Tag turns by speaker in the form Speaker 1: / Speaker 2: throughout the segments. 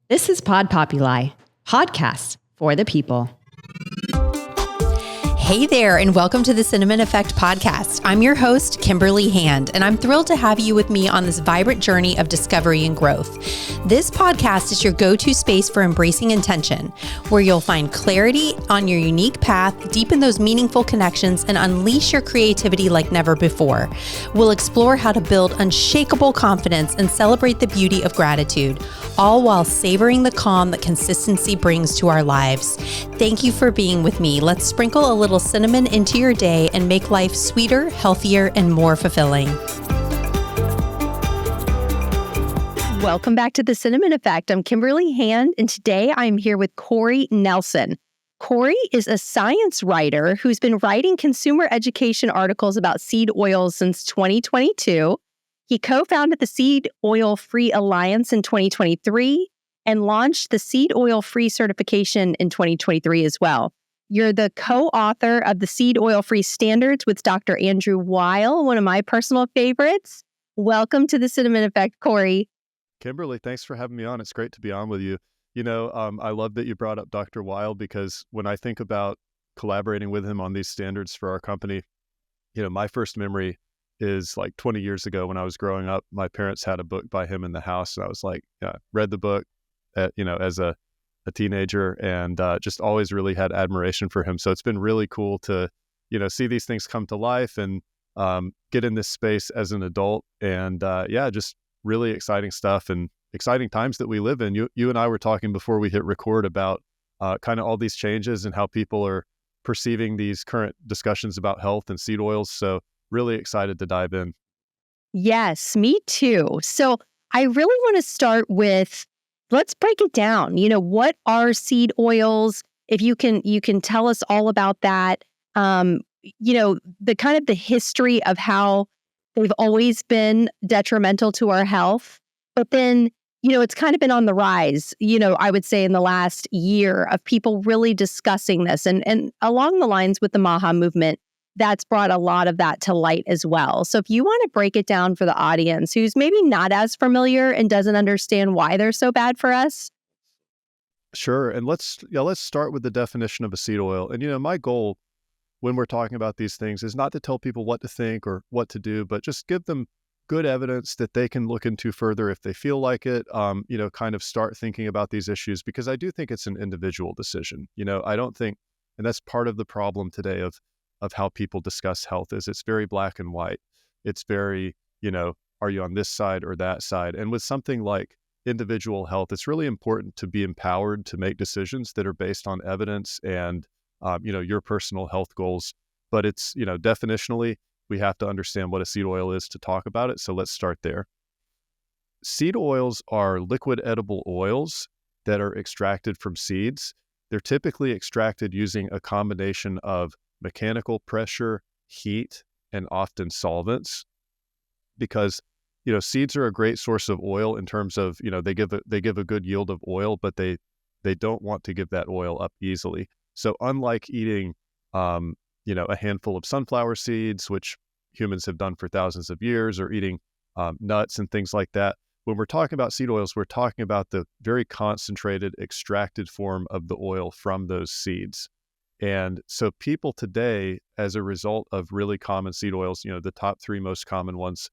Speaker 1: This is Pod Populi, podcast for the people.
Speaker 2: Hey there, and welcome to the Cinnamon Effect podcast. I'm your host, Kimberly Hand, and I'm thrilled to have you with me on this vibrant journey of discovery and growth. This podcast is your go-to space for embracing intention, where you'll find clarity on your unique path, deepen those meaningful connections, and unleash your creativity like never before. We'll explore how to build unshakable confidence and celebrate the beauty of gratitude, all while savoring the calm that consistency brings to our lives. Thank you for being with me. Let's sprinkle a little cinnamon into your day and make life sweeter, healthier, and more fulfilling. Welcome back to the Cinnamon Effect. I'm Kimberly Hand, and today I'm here with Corey Nelson. Corey is a science writer who's been writing consumer education articles about seed oils since 2022. He co-founded the Seed Oil Free Alliance in 2023 and launched the Seed Oil Free certification in 2023 as well. You're the co-author of the Seed Oil Free Standards with Dr. Andrew Weil, one of my personal favorites. Welcome to the Cinnamon Effect, Corey.
Speaker 3: Kimberly, thanks for having me on. It's great to be on with you. I love that you brought up Dr. Weil, because when I think about collaborating with him on these standards for our company, my first memory is like 20 years ago when I was growing up. My parents had a book by him in the house, and I was like, read the book, as a teenager, and just always really had admiration for him. So it's been really cool to, see these things come to life and get in this space as an adult. And just really exciting stuff and exciting times that we live in. You and I were talking before we hit record about kind of all these changes and how people are perceiving these current discussions about health and seed oils. So really excited to dive in.
Speaker 2: Yes, me too. So I really want to start with, let's break it down. What are seed oils? If you can tell us all about that. The kind of the history of how they've always been detrimental to our health. But then, it's kind of been on the rise, I would say in the last year, of people really discussing this. And along the lines with the MAHA movement, that's brought a lot of that to light as well. So if you want to break it down for the audience who's maybe not as familiar and doesn't understand why they're so bad for us.
Speaker 3: Sure. And let's start with the definition of a seed oil. And, my goal when we're talking about these things is not to tell people what to think or what to do, but just give them good evidence that they can look into further if they feel like it, kind of start thinking about these issues, because I do think it's an individual decision. I don't think, and that's part of the problem today of how people discuss health, is it's very black and white. It's very, are you on this side or that side? And with something like individual health, it's really important to be empowered to make decisions that are based on evidence and, your personal health goals. But it's, definitionally, we have to understand what a seed oil is to talk about it. So let's start there. Seed oils are liquid edible oils that are extracted from seeds. They're typically extracted using a combination of mechanical pressure, heat, and often solvents, because seeds are a great source of oil in terms of they give a good yield of oil, but they don't want to give that oil up easily. So unlike eating a handful of sunflower seeds, which humans have done for thousands of years, or eating nuts and things like that, when we're talking about seed oils, we're talking about the very concentrated, extracted form of the oil from those seeds. And so people today, as a result of really common seed oils, the top three most common ones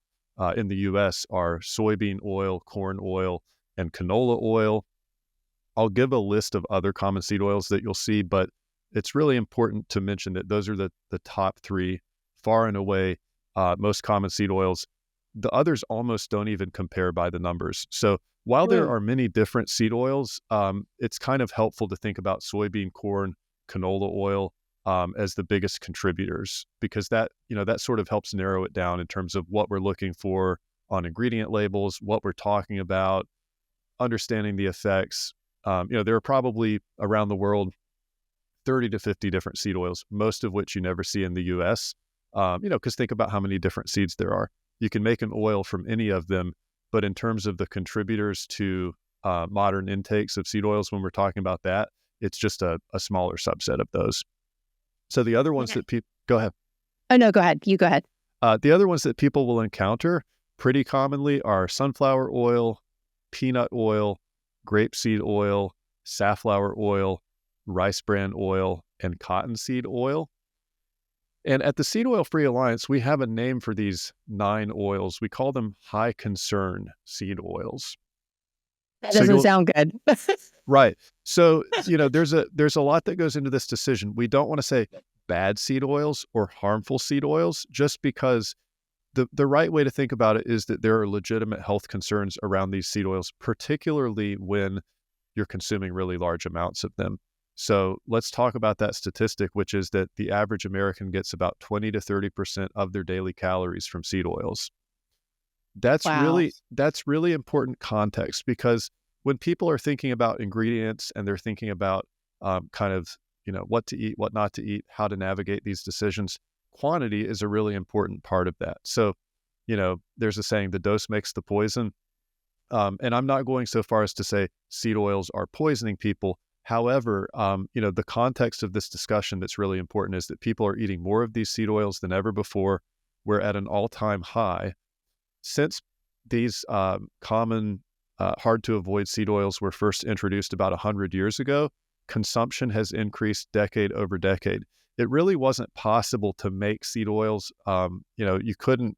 Speaker 3: in the US are soybean oil, corn oil, and canola oil. I'll give a list of other common seed oils that you'll see, but it's really important to mention that those are the top three, far and away, most common seed oils. The others almost don't even compare by the numbers. So while there are many different seed oils, it's kind of helpful to think about soybean, corn, canola oil as the biggest contributors, because that sort of helps narrow it down in terms of what we're looking for on ingredient labels, what we're talking about, understanding the effects. There are probably around the world 30 to 50 different seed oils, most of which you never see in the US, because think about how many different seeds there are. You can make an oil from any of them, but in terms of the contributors to modern intakes of seed oils, when we're talking about that, it's just a smaller subset of those. So the other ones that people, go ahead.
Speaker 2: Oh, no, go ahead. You go ahead.
Speaker 3: The other ones that people will encounter pretty commonly are sunflower oil, peanut oil, grapeseed oil, safflower oil, rice bran oil, and cottonseed oil. And at the Seed Oil Free Alliance, we have a name for these 9 oils. We call them high concern seed oils.
Speaker 2: That doesn't sound good.
Speaker 3: Right. So, there's a lot that goes into this decision. We don't want to say bad seed oils or harmful seed oils, just because the right way to think about it is that there are legitimate health concerns around these seed oils, particularly when you're consuming really large amounts of them. So let's talk about that statistic, which is that the average American gets about 20 to 30% of their daily calories from seed oils. That's really important context, because when people are thinking about ingredients and they're thinking about what to eat, what not to eat, how to navigate these decisions, quantity is a really important part of that. So, there's a saying, the dose makes the poison. And I'm not going so far as to say seed oils are poisoning people. However, the context of this discussion that's really important is that people are eating more of these seed oils than ever before. We're at an all-time high. Since these common, hard-to-avoid seed oils were first introduced about 100 years ago, consumption has increased decade over decade. It really wasn't possible to make seed oils. You couldn't,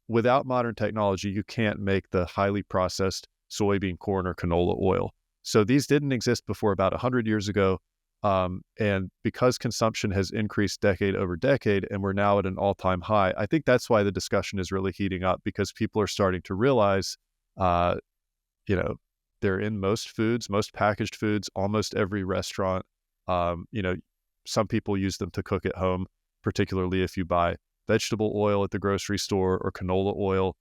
Speaker 3: without modern technology, you can't make the highly processed soybean, corn, or canola oil. So these didn't exist before about 100 years ago. And because consumption has increased decade over decade, and we're now at an all-time high, I think that's why the discussion is really heating up, because people are starting to realize, they're in most foods, most packaged foods, almost every restaurant. Some people use them to cook at home, particularly if you buy vegetable oil at the grocery store or canola oil.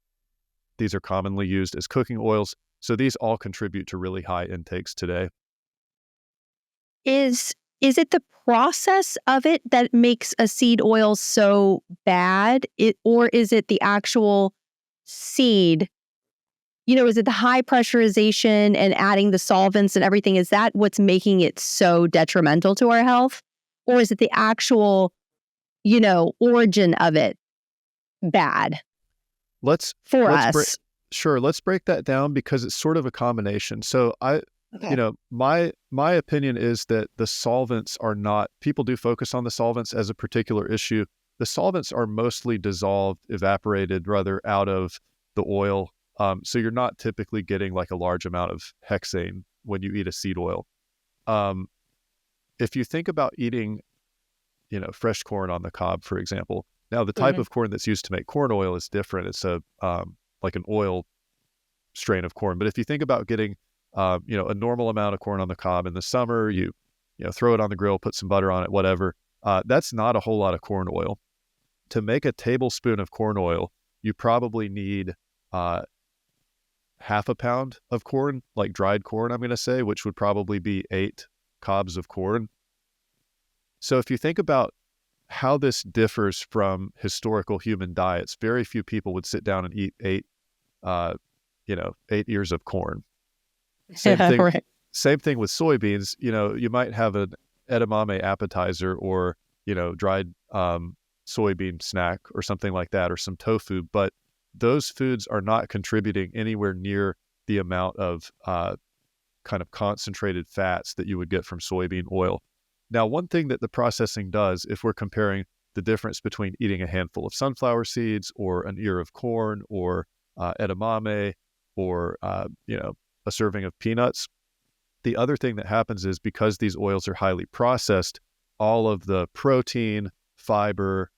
Speaker 3: These are commonly used as cooking oils. So these all contribute to really high intakes today.
Speaker 2: Is it the process of it that makes a seed oil so bad? Or is it the actual seed? Is it the high pressurization and adding the solvents and everything? Is that what's making it so detrimental to our health? Or is it the actual, origin of it bad
Speaker 3: Let's
Speaker 2: us?
Speaker 3: Sure, let's break that down, because it's sort of a combination. So my opinion is that the solvents are not, people do focus on the solvents as a particular issue. The solvents are mostly dissolved, evaporated rather, out of the oil. So you're not typically getting like a large amount of hexane when you eat a seed oil. If you think about eating, fresh corn on the cob, for example, now the type of corn that's used to make corn oil is different. It's like an oil strain of corn. But if you think about getting, a normal amount of corn on the cob in the summer, you throw it on the grill, put some butter on it, whatever. That's not a whole lot of corn oil. To make a tablespoon of corn oil, you probably need half a pound of corn, like dried corn, I'm going to say, which would probably be 8 cobs of corn. So if you think about how this differs from historical human diets, very few people would sit down and eat 8 ears of corn. Same thing. Right. Same thing with soybeans. You might have an edamame appetizer, or dried soybean snack or something like that, or some tofu, but those foods are not contributing anywhere near the amount of kind of concentrated fats that you would get from soybean oil. Now, one thing that the processing does, if we're comparing the difference between eating a handful of sunflower seeds or an ear of corn or edamame or a serving of peanuts, the other thing that happens is, because these oils are highly processed, all of the protein, fiber,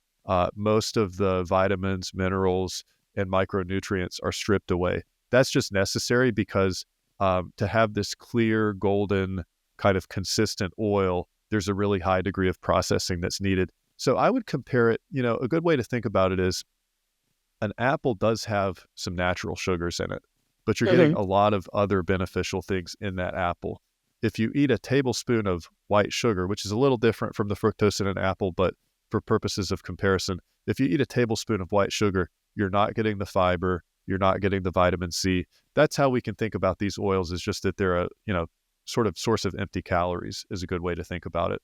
Speaker 3: most of the vitamins, minerals, and micronutrients are stripped away. That's just necessary because to have this clear, golden, kind of consistent oil, there's a really high degree of processing that's needed. So I would compare it, a good way to think about it is, an apple does have some natural sugars in it, but you're getting a lot of other beneficial things in that apple. If you eat a tablespoon of white sugar, which is a little different from the fructose in an apple, but for purposes of comparison, if you eat a tablespoon of white sugar, you're not getting the fiber, you're not getting the vitamin C. That's how we can think about these oils, is just that they're a, sort of source of empty calories is a good way to think about it.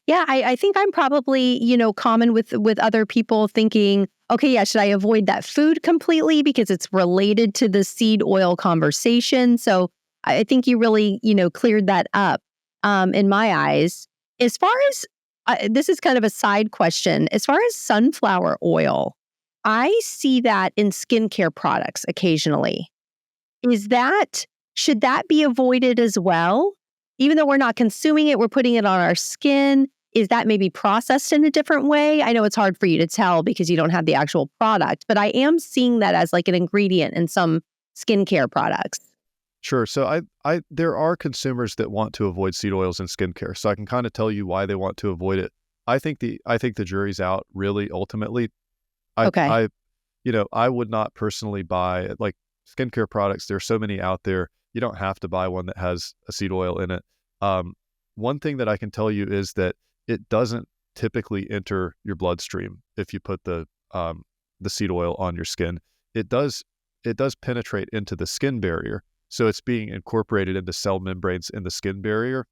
Speaker 2: Yeah, I think I'm probably, common with other people thinking, okay, yeah, should I avoid that food completely because it's related to the seed oil conversation? So I think you really, cleared that up in my eyes. As far as, this is kind of a side question, as far as sunflower oil, I see that in skincare products occasionally. Should that be avoided as well? Even though we're not consuming it, we're putting it on our skin. Is that maybe processed in a different way? I know it's hard for you to tell because you don't have the actual product, but I am seeing that as like an ingredient in some skincare products.
Speaker 3: Sure. So there are consumers that want to avoid seed oils in skincare. So I can kind of tell you why they want to avoid it. I think the jury's out really ultimately.
Speaker 2: Okay.
Speaker 3: I would not personally buy like skincare products. There's so many out there. You don't have to buy one that has a seed oil in it. One thing that I can tell you is that it doesn't typically enter your bloodstream if you put the seed oil on your skin. It does penetrate into the skin barrier. So it's being incorporated into cell membranes in the skin barrier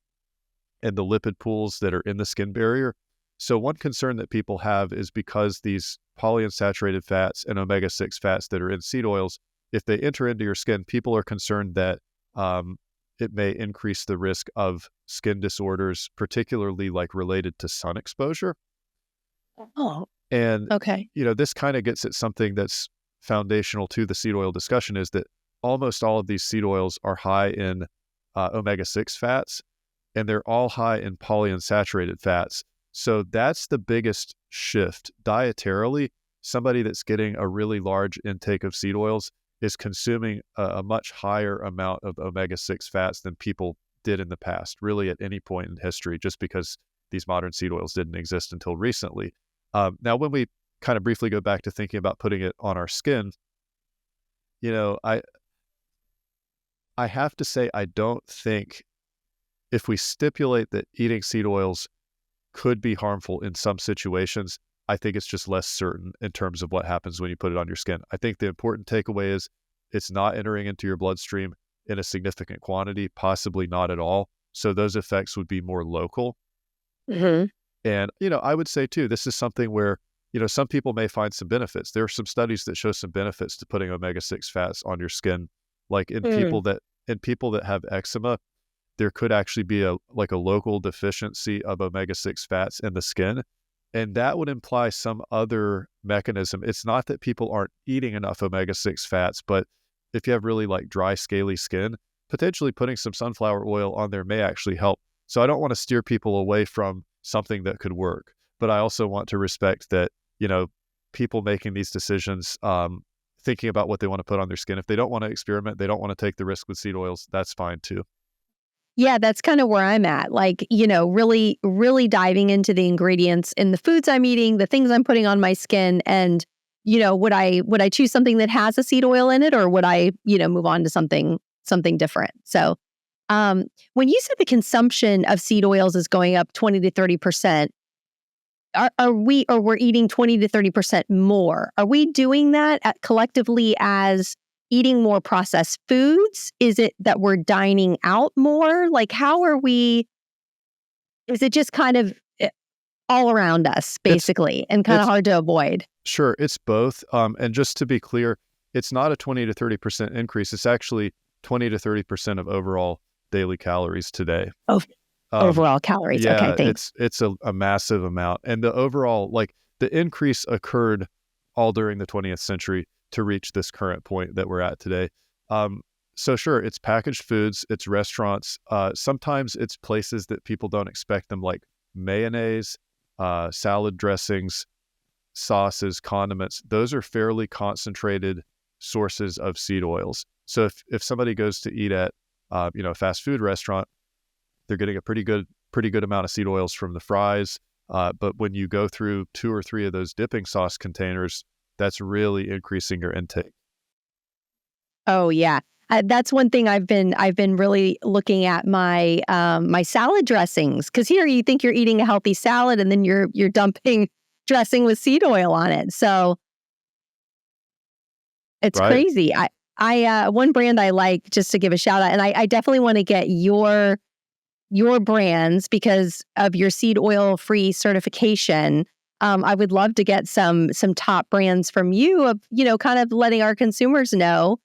Speaker 3: and the lipid pools that are in the skin barrier. So one concern that people have is because these polyunsaturated fats and omega-6 fats that are in seed oils, if they enter into your skin, people are concerned that it may increase the risk of skin disorders, particularly like related to sun exposure.
Speaker 2: Oh,
Speaker 3: and
Speaker 2: okay.
Speaker 3: This kind of gets at something that's foundational to the seed oil discussion, is that almost all of these seed oils are high in omega-6 fats, and they're all high in polyunsaturated fats. So that's the biggest shift dietarily. Somebody that's getting a really large intake of seed oils is consuming a much higher amount of omega-6 fats than people did in the past, really at any point in history, just because these modern seed oils didn't exist until recently. Now, when we kind of briefly go back to thinking about putting it on our skin, I have to say, I don't think, if we stipulate that eating seed oils could be harmful in some situations, I think it's just less certain in terms of what happens when you put it on your skin. I think the important takeaway is it's not entering into your bloodstream in a significant quantity, possibly not at all. So those effects would be more local.
Speaker 2: Mm-hmm.
Speaker 3: And, I would say too, this is something where, some people may find some benefits. There are some studies that show some benefits to putting omega-6 fats on your skin, like in people that have eczema. There could actually be a local deficiency of omega-6 fats in the skin. And that would imply some other mechanism. It's not that people aren't eating enough omega-6 fats, but if you have really like dry, scaly skin, potentially putting some sunflower oil on there may actually help. So I don't want to steer people away from something that could work, but I also want to respect that, people making these decisions, thinking about what they want to put on their skin. If they don't want to experiment, they don't want to take the risk with seed oils, that's fine too.
Speaker 2: Yeah, that's kind of where I'm at. Like, really, really diving into the ingredients in the foods I'm eating, the things I'm putting on my skin, and would I choose something that has a seed oil in it, or would I move on to something different? So, when you said the consumption of seed oils is going up 20 to 30%, we're eating 20 to 30% more? Are we doing that collectively as eating more processed foods? Is it that we're dining out more? Like, how are we? Is it just kind of all around us, basically, and kind of hard to avoid?
Speaker 3: Sure, it's both. And just to be clear, it's not a 20 to 30% increase. It's actually 20 to 30% of overall daily calories today.
Speaker 2: Oh, overall calories.
Speaker 3: Yeah,
Speaker 2: okay, thanks.
Speaker 3: It's a massive amount. And the overall, the increase occurred all during the 20th century to reach this current point that we're at today. So sure, it's packaged foods, it's restaurants. Sometimes it's places that people don't expect them, like mayonnaise, salad dressings, sauces, condiments. Those are fairly concentrated sources of seed oils. So if somebody goes to eat at a fast food restaurant, they're getting a pretty good amount of seed oils from the fries. But when you go through 2 or 3 of those dipping sauce containers, that's really increasing your intake.
Speaker 2: Oh yeah, that's one thing I've been really looking at my my salad dressings, because here you think you're eating a healthy salad and then you're dumping dressing with seed oil on it. So it's
Speaker 3: Right.
Speaker 2: crazy. I one brand I like, just to give a shout out, and I definitely want to get your brands because of your seed oil free certification. I would love to get some top brands from you of, kind of letting our consumers know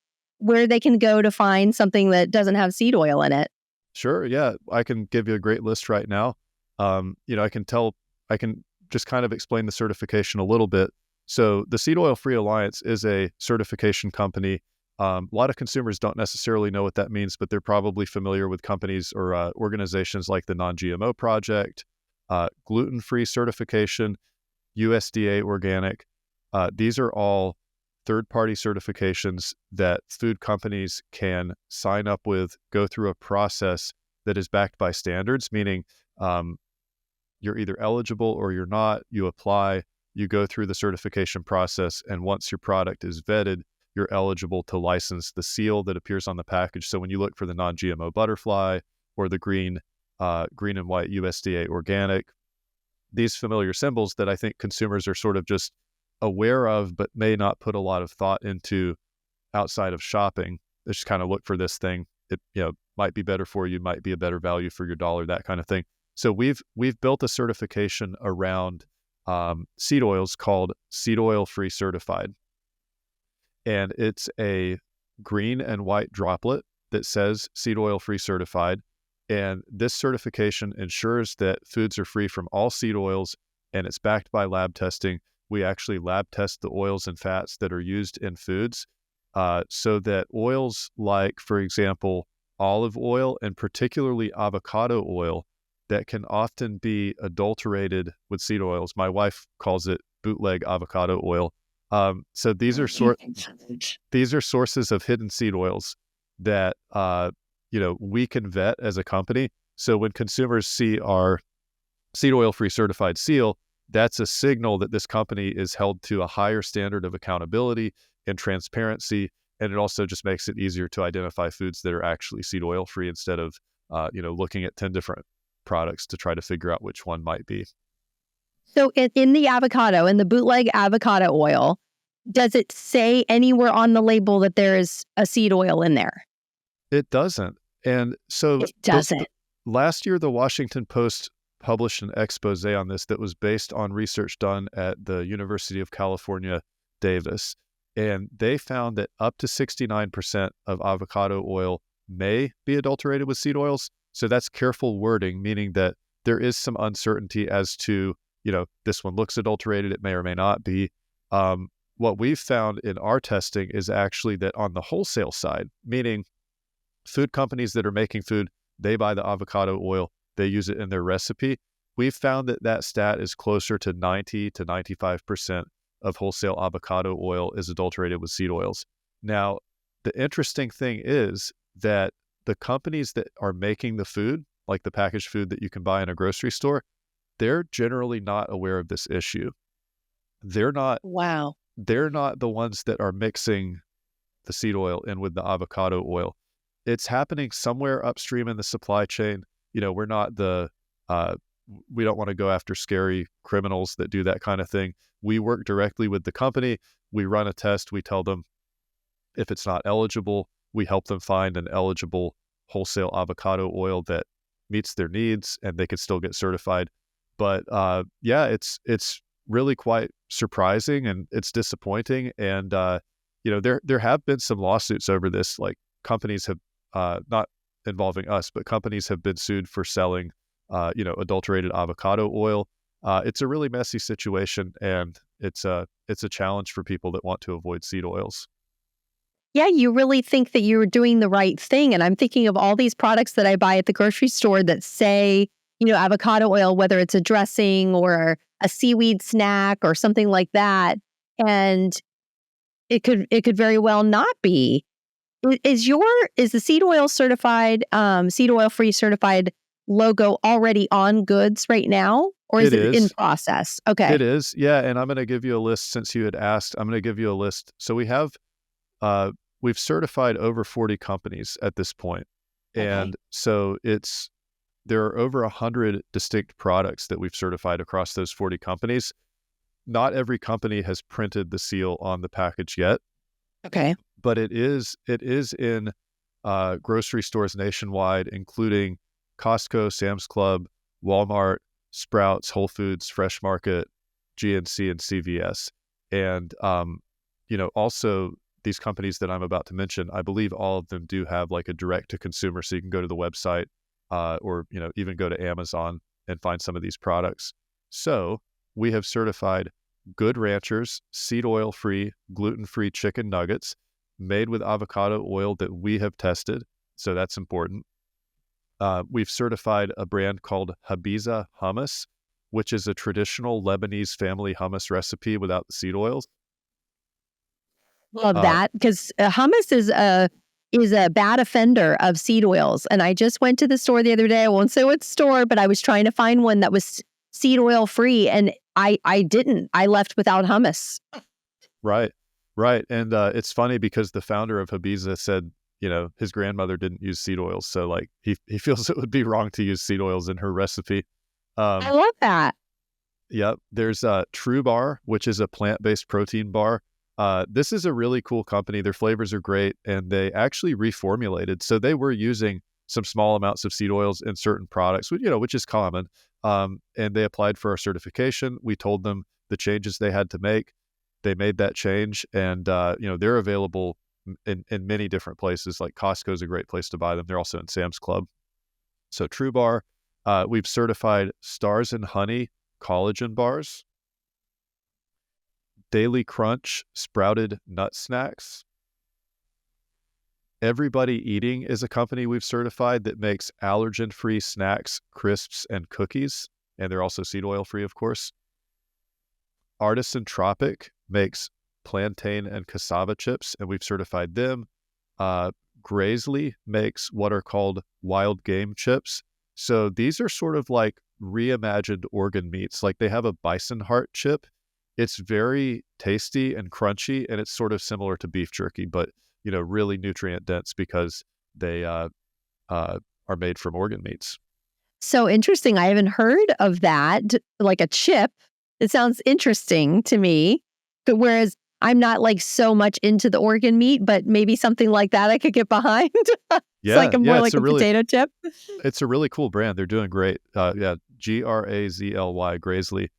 Speaker 2: where they can go to find something that doesn't have seed oil in it.
Speaker 3: Sure. Yeah. I can give you a great list right now. I can just kind of explain the certification a little bit. So the Seed Oil Free Alliance is a certification company. A lot of consumers don't necessarily know what that means, but they're probably familiar with companies or organizations like the Non-GMO Project, gluten-free certification, USDA organic. These are all third-party certifications that food companies can sign up with, go through a process that is backed by standards, meaning you're either eligible or you're not. You apply, you go through the certification process, and once your product is vetted, you're eligible to license the seal that appears on the package. So when you look for the non-GMO butterfly or the green and white USDA organic, these familiar symbols that I think consumers are sort of just aware of, but may not put a lot of thought into outside of shopping. They just kind of look for this thing. It might be better for you, might be a better value for your dollar, that kind of thing. So we've built a certification around seed oils called Seed Oil Free Certified. And it's a green and white droplet that says Seed Oil Free Certified. And this certification ensures that foods are free from all seed oils, and it's backed by lab testing. We actually lab test the oils and fats that are used in foods so that oils like, for example, olive oil and particularly avocado oil that can often be adulterated with seed oils. My wife calls it bootleg avocado oil. So these are sources of hidden seed oils that we can vet as a company. So when consumers see our Seed Oil Free Certified seal, that's a signal that this company is held to a higher standard of accountability and transparency. And it also just makes it easier to identify foods that are actually seed oil free instead of looking at 10 different products to try to figure out which one might be.
Speaker 2: So in the avocado, in the bootleg avocado oil, does it say anywhere on the label that there is a seed oil in there?
Speaker 3: It doesn't. And so
Speaker 2: it doesn't.
Speaker 3: Last year, the Washington Post published an expose on this that was based on research done at the University of California, Davis. And they found that up to 69% of avocado oil may be adulterated with seed oils. So that's careful wording, meaning that there is some uncertainty as to, this one looks adulterated, it may or may not be. What we've found in our testing is actually that on the wholesale side, meaning food companies that are making food, they buy the avocado oil, they use it in their recipe. We've found that stat is closer to 90 to 95% of wholesale avocado oil is adulterated with seed oils. Now, the interesting thing is that the companies that are making the food, like the packaged food that you can buy in a grocery store, they're generally not aware of this issue. They're not the ones that are mixing the seed oil in with the avocado oil. It's happening somewhere upstream in the supply chain. We're not we don't want to go after scary criminals that do that kind of thing. We work directly with the company. We run a test. We tell them if it's not eligible, we help them find an eligible wholesale avocado oil that meets their needs and they can still get certified. But it's really quite surprising and it's disappointing. And, there have been some lawsuits over this, like companies have, not involving us, but companies have been sued for selling, adulterated avocado oil. It's a really messy situation, and it's a challenge for people that want to avoid seed oils.
Speaker 2: Yeah, you really think that you're doing the right thing. And I'm thinking of all these products that I buy at the grocery store that say, avocado oil, whether it's a dressing or a seaweed snack or something like that. And it could very well not be. Is the seed oil certified, seed oil free certified logo already on goods right now? Or is it in process? Okay.
Speaker 3: It is. Yeah. And I'm going to give you a list since you had asked. I'm going to give you a list. So we've certified over 40 companies at this point. Okay. And so there are over 100 distinct products that we've certified across those 40 companies. Not every company has printed the seal on the package yet.
Speaker 2: Okay.
Speaker 3: But it is in grocery stores nationwide, including Costco, Sam's Club, Walmart, Sprouts, Whole Foods, Fresh Market, GNC, and CVS. And, also these companies that I'm about to mention, I believe all of them do have like a direct to consumer. So you can go to the website or, even go to Amazon and find some of these products. So we have certified Good Ranchers seed oil free, gluten-free chicken nuggets made with avocado oil that we have tested. So that's important. We've certified a brand called Habiza hummus, which is a traditional Lebanese family hummus recipe without the seed oils.
Speaker 2: Love that, because hummus is a bad offender of seed oils. And I just went to the store the other day. I won't say what store, but I was trying to find one that was seed oil free, and I didn't. I left without hummus.
Speaker 3: Right. And it's funny because the founder of Habiza said, his grandmother didn't use seed oils. So like he feels it would be wrong to use seed oils in her recipe.
Speaker 2: I love that.
Speaker 3: Yep. There's True Bar, which is a plant-based protein bar. This is a really cool company. Their flavors are great, and they actually reformulated. So they were using some small amounts of seed oils in certain products, which is common. And they applied for our certification. We told them the changes they had to make. They made that change, and they're available in many different places. Like Costco is a great place to buy them. They're also in Sam's Club. So True Bar, we've certified Stars and Honey collagen bars, Daily Crunch sprouted nut snacks. Everybody Eating is a company we've certified that makes allergen-free snacks, crisps, and cookies, and they're also seed oil-free, of course. Artisan Tropic makes plantain and cassava chips, and we've certified them. Grazely makes what are called wild game chips. So these are sort of like reimagined organ meats. Like they have a bison heart chip. It's very tasty and crunchy, and it's sort of similar to beef jerky, but really nutrient dense because they are made from organ meats.
Speaker 2: So interesting. I haven't heard of that, like a chip. It sounds interesting to me. But whereas I'm not like so much into the organ meat, but maybe something like that I could get behind. It's like more like a potato chip.
Speaker 3: It's a really cool brand. They're doing great. Grazly, Grazely.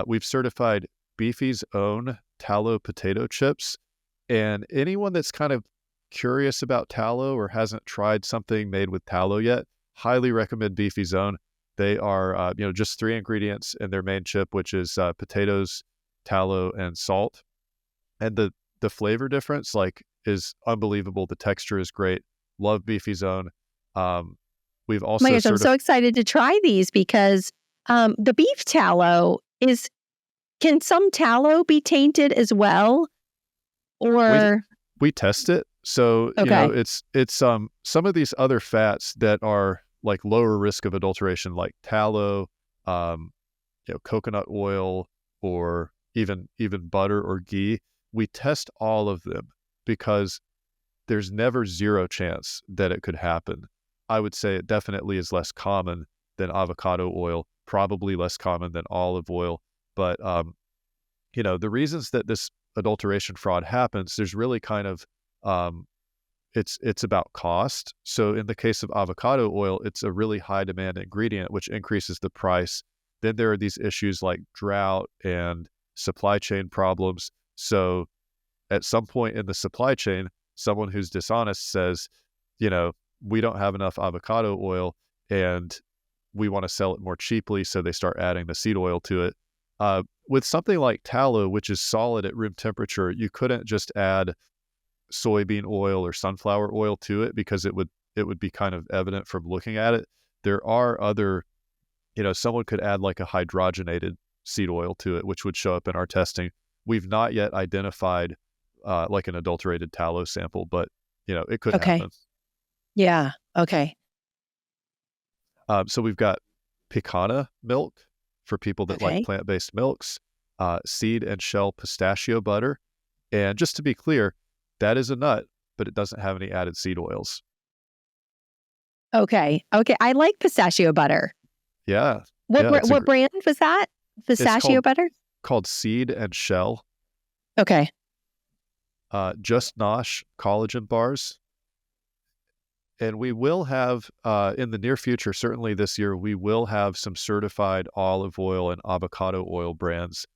Speaker 3: We've certified Beefy's own tallow potato chips. And anyone that's kind of curious about tallow or hasn't tried something made with tallow yet, highly recommend Beefy's own. They are, just 3 ingredients in their main chip, which is potatoes, tallow, and salt. And the flavor difference is unbelievable. The texture is great. Love Beefy's own. We've also
Speaker 2: I'm so excited to try these because the beef tallow can some tallow be tainted as well? Or
Speaker 3: we test it. So it's some of these other fats that are like lower risk of adulteration, like tallow, coconut oil, or even butter or ghee. We test all of them because there's never zero chance that it could happen. I would say it definitely is less common than avocado oil, probably less common than olive oil. But, the reasons that this adulteration fraud happens, there's really kind of, it's about cost. So in the case of avocado oil, it's a really high demand ingredient, which increases the price. Then there are these issues like drought and supply chain problems. So at some point in the supply chain, someone who's dishonest says, we don't have enough avocado oil and we want to sell it more cheaply. So they start adding the seed oil to it. With something like tallow, which is solid at room temperature, you couldn't just add soybean oil or sunflower oil to it because it would be kind of evident from looking at it. There are other, someone could add like a hydrogenated seed oil to it, which would show up in our testing. We've not yet identified like an adulterated tallow sample, but it could happen.
Speaker 2: Yeah. Okay.
Speaker 3: So we've got pecana milk for people that like plant-based milks, seed and shell pistachio butter. And just to be clear, that is a nut, but it doesn't have any added seed oils.
Speaker 2: Okay. I like pistachio butter.
Speaker 3: Yeah.
Speaker 2: What brand was that? Pistachio butter?
Speaker 3: Called Seed and Shell.
Speaker 2: Okay.
Speaker 3: Just Nosh collagen bars. And we will have, in the near future, certainly this year, we will have some certified olive oil and avocado oil brands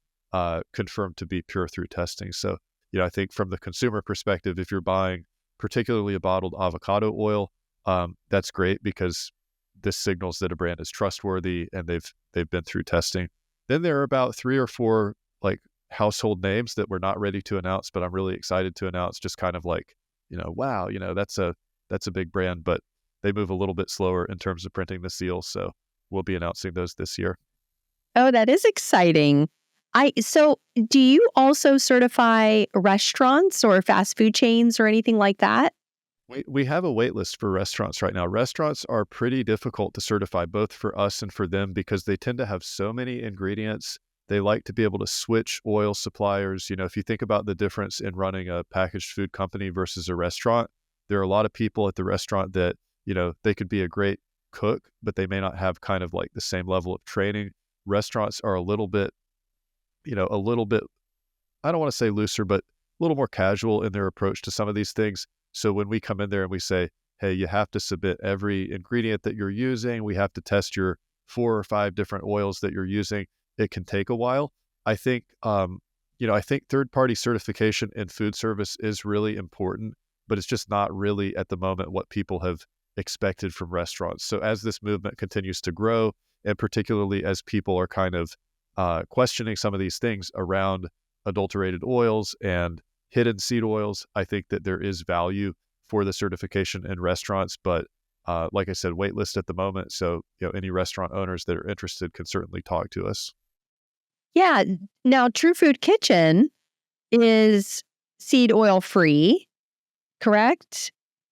Speaker 3: confirmed to be pure through testing. So, I think from the consumer perspective, if you're buying particularly a bottled avocado oil, that's great because this signals that a brand is trustworthy and they've been through testing. Then there are about 3 or 4 like household names that we're not ready to announce, but I'm really excited to announce, just kind of like, wow, that's a big brand, but they move a little bit slower in terms of printing the seal. So we'll be announcing those this year.
Speaker 2: Oh, that is exciting. So do you also certify restaurants or fast food chains or anything like that?
Speaker 3: We have a wait list for restaurants right now. Restaurants are pretty difficult to certify, both for us and for them, because they tend to have so many ingredients. They like to be able to switch oil suppliers. If you think about the difference in running a packaged food company versus a restaurant, there are a lot of people at the restaurant that, they could be a great cook, but they may not have kind of like the same level of training. Restaurants are a little bit, I don't want to say looser, but a little more casual in their approach to some of these things. So when we come in there and we say, hey, you have to submit every ingredient that you're using, we have to test your 4 or 5 different oils that you're using, it can take a while. I think, I think third-party certification in food service is really important, but it's just not really at the moment what people have expected from restaurants. So as this movement continues to grow, and particularly as people are kind of questioning some of these things around adulterated oils and hidden seed oils, I think that there is value for the certification in restaurants. But like I said, wait list at the moment. So any restaurant owners that are interested can certainly talk to us.
Speaker 2: Yeah. Now, True Food Kitchen is seed oil free, correct?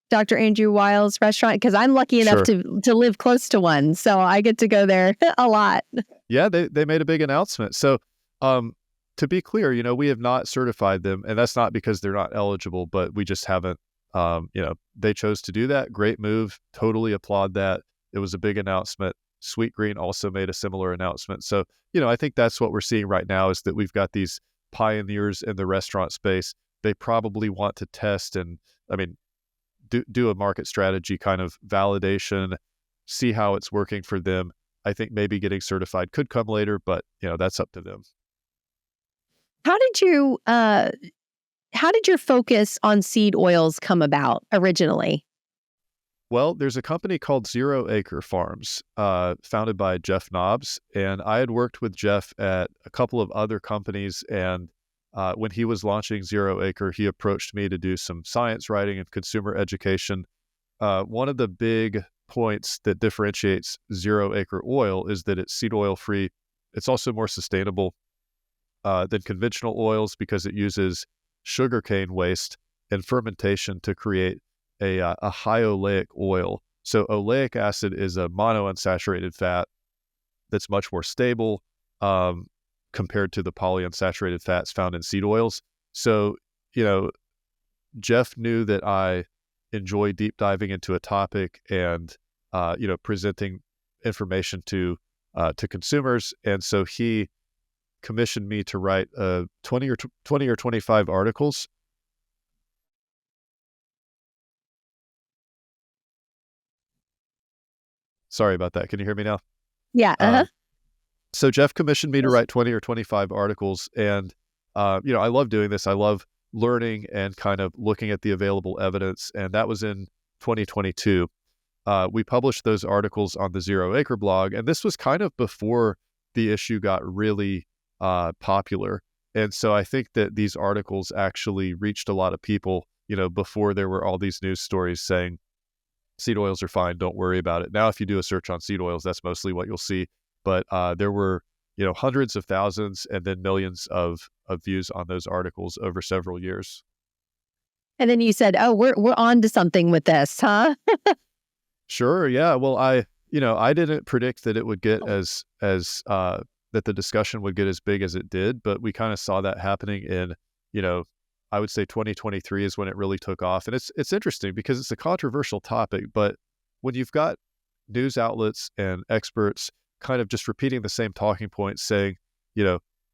Speaker 2: Dr. Andrew Weil's restaurant, because I'm lucky enough
Speaker 3: Sure.
Speaker 2: to live close to one, so I get to go there a lot.
Speaker 3: Yeah, they made a big announcement. So to be clear, we have not certified them, and that's not because they're not eligible, but we just haven't. They chose to do that. Great move. Totally applaud that. It was a big announcement. Sweet Green also made a similar announcement. So, I think that's what we're seeing right now, is that we've got these pioneers in the restaurant space. They probably want to test and, do a market strategy kind of validation, see how it's working for them. I think maybe getting certified could come later, but, that's up to them.
Speaker 2: How did your focus on seed oils come about originally?
Speaker 3: Well, there's a company called Zero Acre Farms, founded by Jeff Nobbs, and I had worked with Jeff at a couple of other companies, and when he was launching Zero Acre, he approached me to do some science writing and consumer education. One of the big points that differentiates Zero Acre oil is that it's seed oil free. It's also more sustainable than conventional oils because it uses sugarcane waste and fermentation to create a high oleic oil. So oleic acid is a monounsaturated fat that's much more stable compared to the polyunsaturated fats found in seed oils. So, Jeff knew that I enjoy deep diving into a topic and, presenting information to consumers. And so he commissioned me to write 20 or 25 articles. Sorry about that. Can you hear me now?
Speaker 2: Yeah.
Speaker 3: So Jeff commissioned me to write 20 or 25 articles. And, I love doing this. I love learning and kind of looking at the available evidence. And that was in 2022. We published those articles on the Zero Acre blog. And this was kind of before the issue got really popular. And so I think that these articles actually reached a lot of people, before there were all these news stories saying seed oils are fine, don't worry about it. Now, if you do a search on seed oils, that's mostly what you'll see. But there were, hundreds of thousands and then millions of views on those articles over several years.
Speaker 2: And then you said, "Oh, we're on to something with this, huh?"
Speaker 3: Sure, yeah. Well, I didn't predict that it would get as that the discussion would get as big as it did, but we kind of saw that happening in, I would say 2023 is when it really took off. And it's interesting because it's a controversial topic, but when you've got news outlets and experts kind of just repeating the same talking points saying,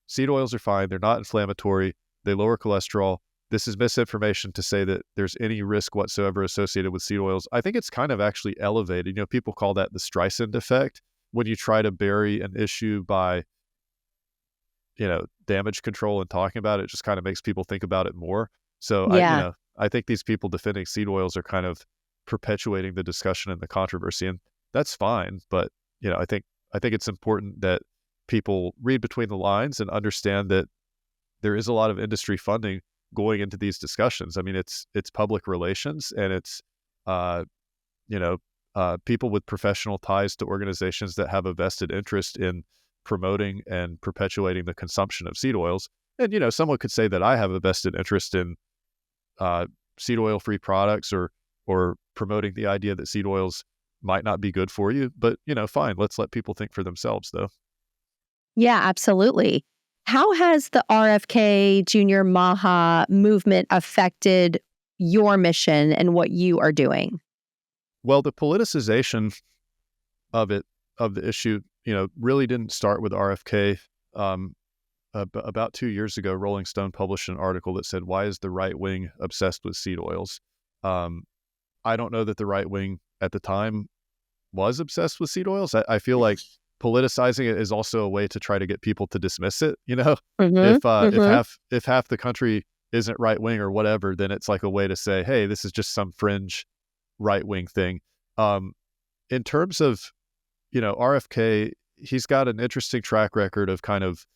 Speaker 3: seed oils are fine, they're not inflammatory, they lower cholesterol, this is misinformation to say that there's any risk whatsoever associated with seed oils. I think it's kind of actually elevated. People call that the Streisand effect, when you try to bury an issue by damage control and talking about it. It just kind of makes people think about it more. So
Speaker 2: Yeah.
Speaker 3: I think these people defending seed oils are kind of perpetuating the discussion and the controversy, and that's fine. But I think it's important that people read between the lines and understand that there is a lot of industry funding going into these discussions. I mean, it's public relations, and it's people with professional ties to organizations that have a vested interest in promoting and perpetuating the consumption of seed oils. And someone could say that I have a vested interest in seed oil free products or promoting the idea that seed oils might not be good for you. But fine, let's let people think for themselves, though.
Speaker 2: Yeah, absolutely. How has the RFK Junior Maha movement affected your mission and what you are doing?
Speaker 3: Well, the politicization of the issue, really didn't start with RFK. About 2 years ago, Rolling Stone published an article that said, "Why is the right wing obsessed with seed oils?" I don't know that the right wing at the time was obsessed with seed oils. I feel like politicizing it is also a way to try to get people to dismiss it. If half the country isn't right wing or whatever, then it's like a way to say, hey, this is just some fringe right wing thing. In terms of RFK, he's got an interesting track record of kind of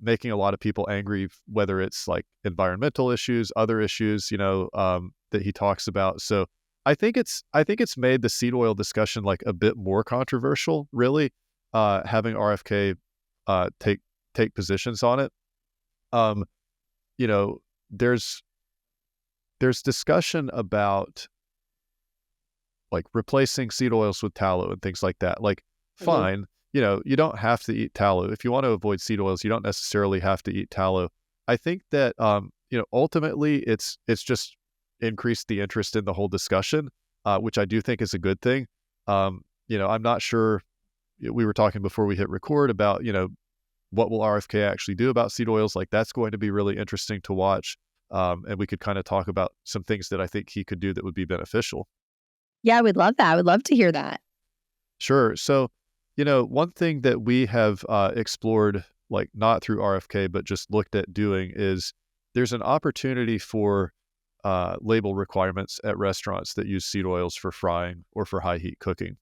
Speaker 3: making a lot of people angry, whether it's like environmental issues, other issues, that he talks about. So I think it's made the seed oil discussion like a bit more controversial, really, having RFK take positions on it. There's discussion about like replacing seed oils with tallow and things like that. Like, fine, you don't have to eat tallow. If you want to avoid seed oils, you don't necessarily have to eat tallow. I think that ultimately it's just increased the interest in the whole discussion, which I do think is a good thing. I'm not sure. We were talking before we hit record about what will RFK actually do about seed oils. Like, that's going to be really interesting to watch, and we could kind of talk about some things that I think he could do that would be beneficial.
Speaker 2: Yeah, I would love that. I would love to hear that.
Speaker 3: Sure. So, one thing that we have explored, like not through RFK, but just looked at doing, is there's an opportunity for label requirements at restaurants that use seed oils for frying or for high heat cooking.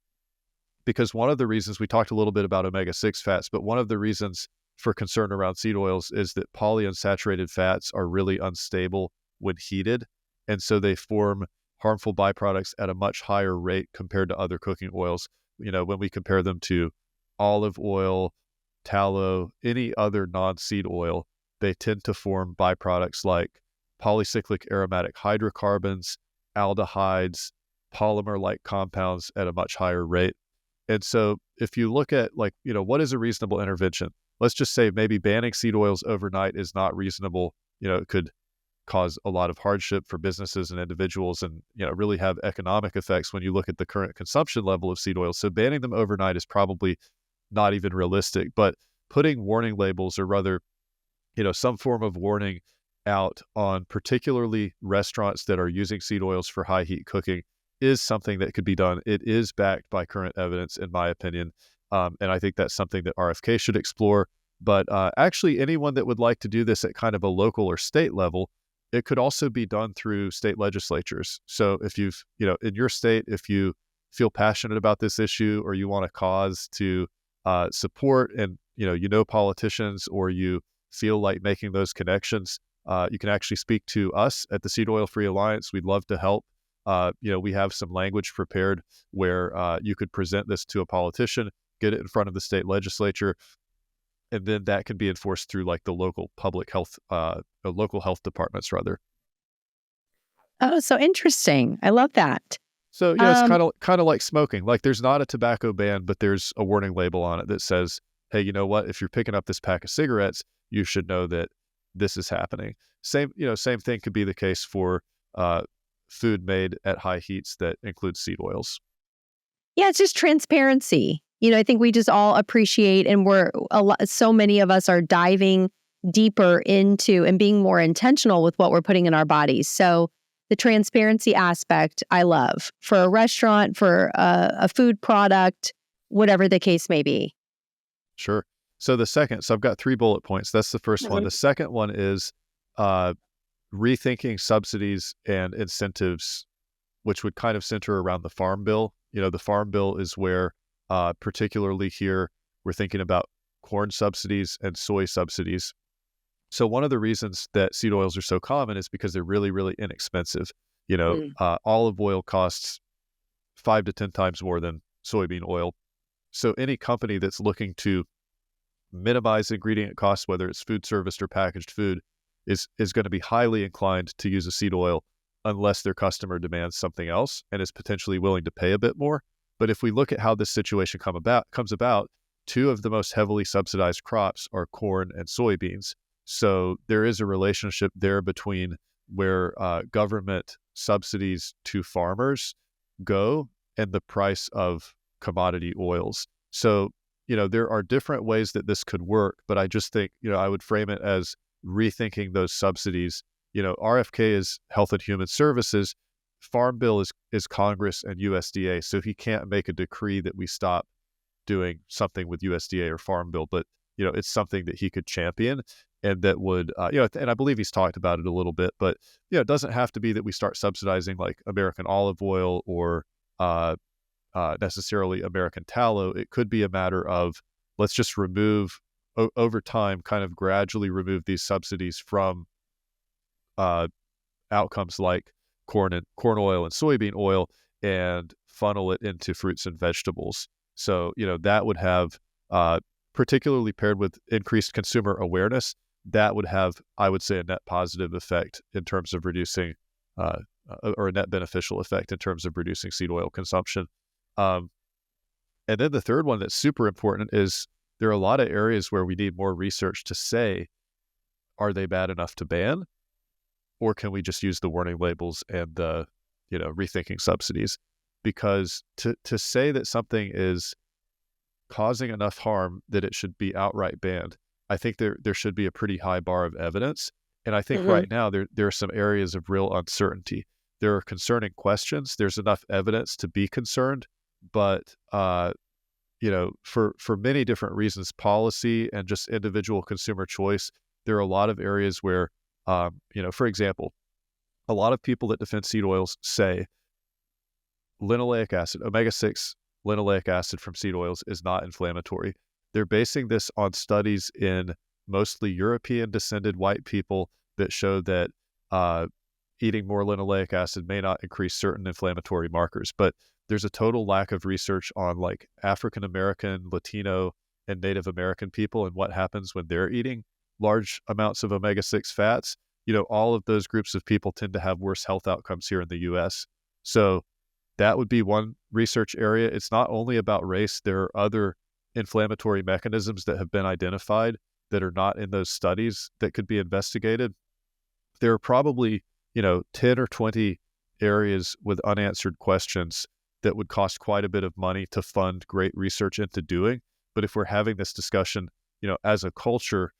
Speaker 3: Because one of the reasons, we talked a little bit about omega-6 fats, but one of the reasons for concern around seed oils is that polyunsaturated fats are really unstable when heated. And so they form harmful byproducts at a much higher rate compared to other cooking oils. When we compare them to olive oil, tallow, any other non-seed oil, they tend to form byproducts like polycyclic aromatic hydrocarbons, aldehydes, polymer-like compounds at a much higher rate. And so if you look at what is a reasonable intervention, let's just say maybe banning seed oils overnight is not reasonable. It could cause a lot of hardship for businesses and individuals, and really have economic effects when you look at the current consumption level of seed oils. So banning them overnight is probably not even realistic. But putting warning labels, or rather, some form of warning out on particularly restaurants that are using seed oils for high heat cooking, is something that could be done. It is backed by current evidence, in my opinion. And I think that's something that RFK should explore. But actually, anyone that would like to do this at kind of a local or state level, it could also be done through state legislatures. So if you've, in your state, if you feel passionate about this issue, or you want a cause to support, and politicians, or you feel like making those connections, you can actually speak to us at the Seed Oil Free Alliance. We'd love to help. We have some language prepared where you could present this to a politician, get it in front of the state legislature, and then that can be enforced through like the local public health, local health departments, rather.
Speaker 2: Oh, so interesting. I love that.
Speaker 3: So it's kind of like smoking. Like, there's not a tobacco ban, but there's a warning label on it that says, hey, you know what? If you're picking up this pack of cigarettes, you should know that this is happening. Same thing could be the case for food made at high heats that includes seed oils.
Speaker 2: Yeah, it's just transparency. I think we just all appreciate, and so many of us are diving deeper into and being more intentional with what we're putting in our bodies. So the transparency aspect, I love, for a restaurant, for a food product, whatever the case may be.
Speaker 3: Sure. So I've got 3 bullet points. That's the first one. The second one is rethinking subsidies and incentives, which would kind of center around the Farm Bill. The Farm Bill is where, particularly here, we're thinking about corn subsidies and soy subsidies. So one of the reasons that seed oils are so common is because they're really, really inexpensive. Olive oil costs 5 to 10 times more than soybean oil. So any company that's looking to minimize ingredient costs, whether it's food service or packaged food, is going to be highly inclined to use a seed oil unless their customer demands something else and is potentially willing to pay a bit more. But if we look at how this situation comes about, 2 of the most heavily subsidized crops are corn and soybeans. So there is a relationship there between where government subsidies to farmers go and the price of commodity oils. So, there are different ways that this could work, but I just think, I would frame it as rethinking those subsidies. RFK is Health and Human Services. Farm Bill is Congress and USDA. So he can't make a decree that we stop doing something with USDA or Farm Bill, but, it's something that he could champion and that would, and I believe he's talked about it a little bit, but, it doesn't have to be that we start subsidizing like American olive oil or necessarily American tallow. It could be a matter of let's just remove over time, kind of gradually remove these subsidies from outcomes like corn oil and soybean oil and funnel it into fruits and vegetables. So, that would have, particularly paired with increased consumer awareness, that would have, I would say, a net positive effect in terms of reducing, or a net beneficial effect in terms of reducing seed oil consumption. And then the third one that's super important is there are a lot of areas where we need more research to say, are they bad enough to ban? Or can we just use the warning labels and the, rethinking subsidies? Because to say that something is causing enough harm that it should be outright banned, I think there should be a pretty high bar of evidence. And I think right now there are some areas of real uncertainty. There are concerning questions. There's enough evidence to be concerned, but for many different reasons, policy and just individual consumer choice, there are a lot of areas where, for example, a lot of people that defend seed oils say linoleic acid, omega-6 linoleic acid from seed oils is not inflammatory. They're basing this on studies in mostly European-descended white people that show that eating more linoleic acid may not increase certain inflammatory markers. But there's a total lack of research on like African American, Latino, and Native American people and what happens when they're eating large amounts of omega-6 fats. All of those groups of people tend to have worse health outcomes here in the US. So that would be one research area. It's not only about race. There are other inflammatory mechanisms that have been identified that are not in those studies that could be investigated. There are probably, 10 or 20 areas with unanswered questions that would cost quite a bit of money to fund great research into doing. But if we're having this discussion, as a culture,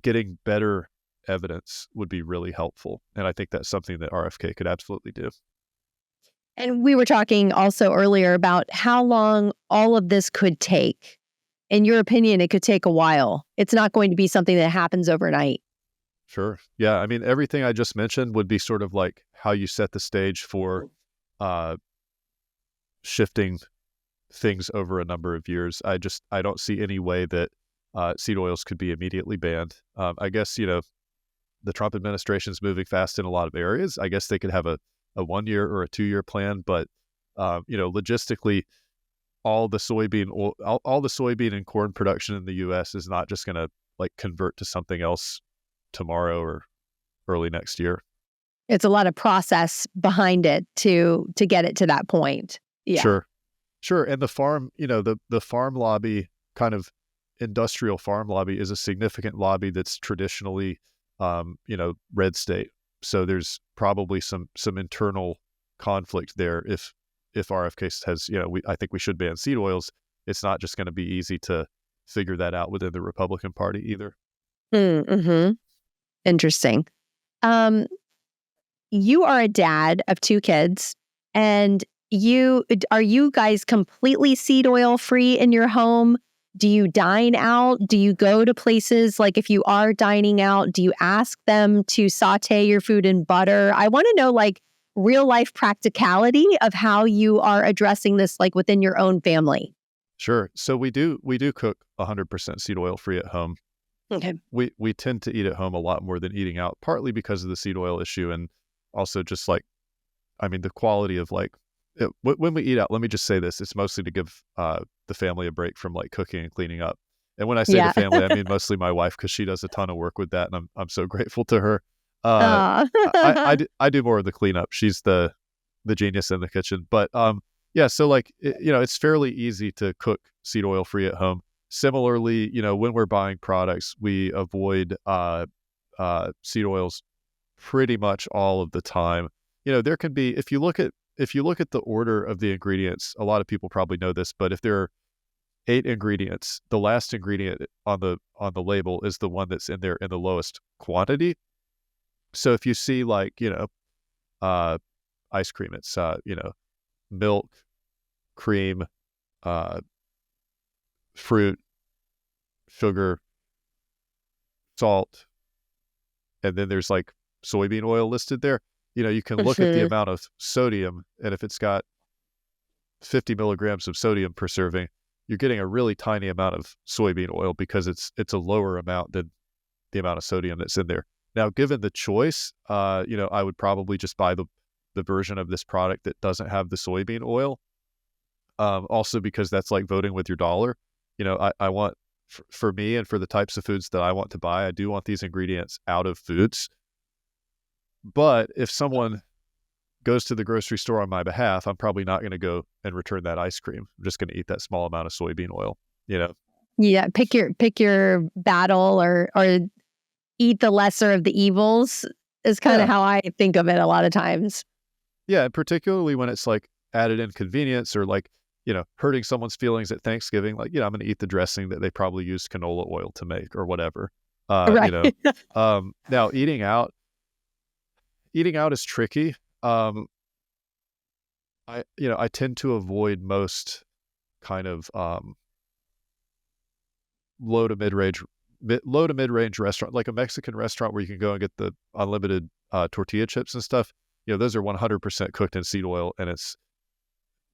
Speaker 3: getting better evidence would be really helpful. And I think that's something that RFK could absolutely do.
Speaker 2: And we were talking also earlier about how long all of this could take. In your opinion, it could take a while. It's not going to be something that happens overnight.
Speaker 3: Sure. Yeah. I mean, everything I just mentioned would be sort of like how you set the stage for shifting things over a number of years. I don't see any way that seed oils could be immediately banned. I guess, the Trump administration is moving fast in a lot of areas. I guess they could have a 1 year or a 2 year plan, but logistically, all the soybean and corn production in the U.S. is not just going to like convert to something else tomorrow or early next year.
Speaker 2: It's a lot of process behind it to get it to that point. Yeah.
Speaker 3: Sure. And the farm, the farm lobby, kind of industrial farm lobby, is a significant lobby that's traditionally, red state. So there's probably some internal conflict there. If RFK says, I think we should ban seed oils, it's not just going to be easy to figure that out within the Republican Party either.
Speaker 2: Mm-hmm. Interesting. You are a dad of 2 kids, and are you guys completely seed oil free in your home? Do you dine out? Do you go to places like if you are dining out, do you ask them to saute your food in butter? I want to know like real life practicality of how you are addressing this like within your own family.
Speaker 3: Sure. So we do cook 100% seed oil free at home.
Speaker 2: Okay.
Speaker 3: We tend to eat at home a lot more than eating out, partly because of the seed oil issue, and also just like, I mean, the quality of like, when we eat out, let me just say this, it's mostly to give the family a break from like cooking and cleaning up. And when I say the family, I mean mostly my wife, because she does a ton of work with that, and I'm so grateful to her. I do more of the cleanup. She's the genius in the kitchen. But yeah, so like, it's fairly easy to cook seed oil free at home. Similarly, when we're buying products, we avoid seed oils pretty much all of the time. There can be, if you look at the order of the ingredients, a lot of people probably know this, but if there are 8 ingredients, the last ingredient on the label is the one that's in there in the lowest quantity. So if you see like, ice cream, it's milk, cream, fruit, sugar, salt, and then there's like soybean oil listed there. You can look at the amount of sodium, and if it's got 50 milligrams of sodium per serving, you're getting a really tiny amount of soybean oil because it's a lower amount than the amount of sodium that's in there. Now, given the choice, I would probably just buy the version of this product that doesn't have the soybean oil. Also because that's like voting with your dollar. I want, for me and for the types of foods that I want to buy, I do want these ingredients out of foods. But if someone goes to the grocery store on my behalf, I'm probably not going to go and return that ice cream. I'm just going to eat that small amount of soybean oil,
Speaker 2: Yeah, pick your battle or eat the lesser of the evils is kind of how I think of it a lot of times.
Speaker 3: Yeah, and particularly when it's like added inconvenience or like, hurting someone's feelings at Thanksgiving, like, I'm going to eat the dressing that they probably used canola oil to make or whatever.
Speaker 2: Right.
Speaker 3: Now eating out is tricky. I tend to avoid most kind of low to mid range restaurant, like a Mexican restaurant where you can go and get the unlimited tortilla chips and stuff. Those are 100% cooked in seed oil, and it's,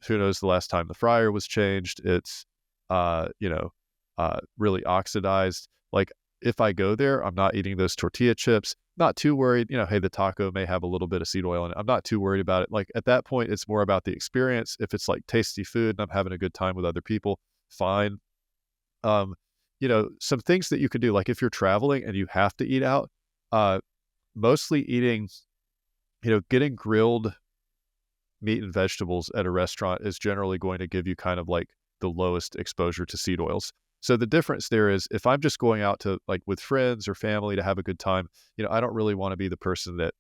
Speaker 3: who knows the last time the fryer was changed. It's really oxidized. Like, if I go there, I'm not eating those tortilla chips. Not too worried, hey, the taco may have a little bit of seed oil in it. I'm not too worried about it. Like, at that point, it's more about the experience. If it's like tasty food and I'm having a good time with other people, fine. Some things that you can do, like if you're traveling and you have to eat out, mostly eating, getting grilled meat and vegetables at a restaurant is generally going to give you kind of like the lowest exposure to seed oils. So the difference there is, if I'm just going out to like with friends or family to have a good time, I don't really want to be the person that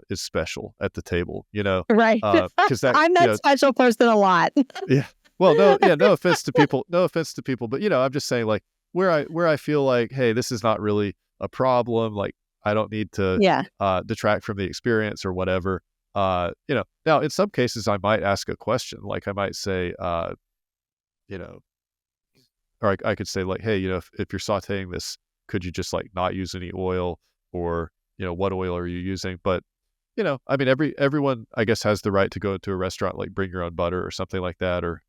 Speaker 3: is special at the table,
Speaker 2: Right.
Speaker 3: Because
Speaker 2: I'm that special person a lot.
Speaker 3: Yeah. Well, no offense to people, but I'm just saying, like, where I feel like, hey, this is not really a problem. Like, I don't need to detract from the experience or whatever. Now in some cases I might ask a question, like I might say, or I could say like, hey, if you're sauteing this, could you just like not use any oil, or, what oil are you using? But, I mean, everyone, I guess, has the right to go to a restaurant, like bring your own butter or something like that, or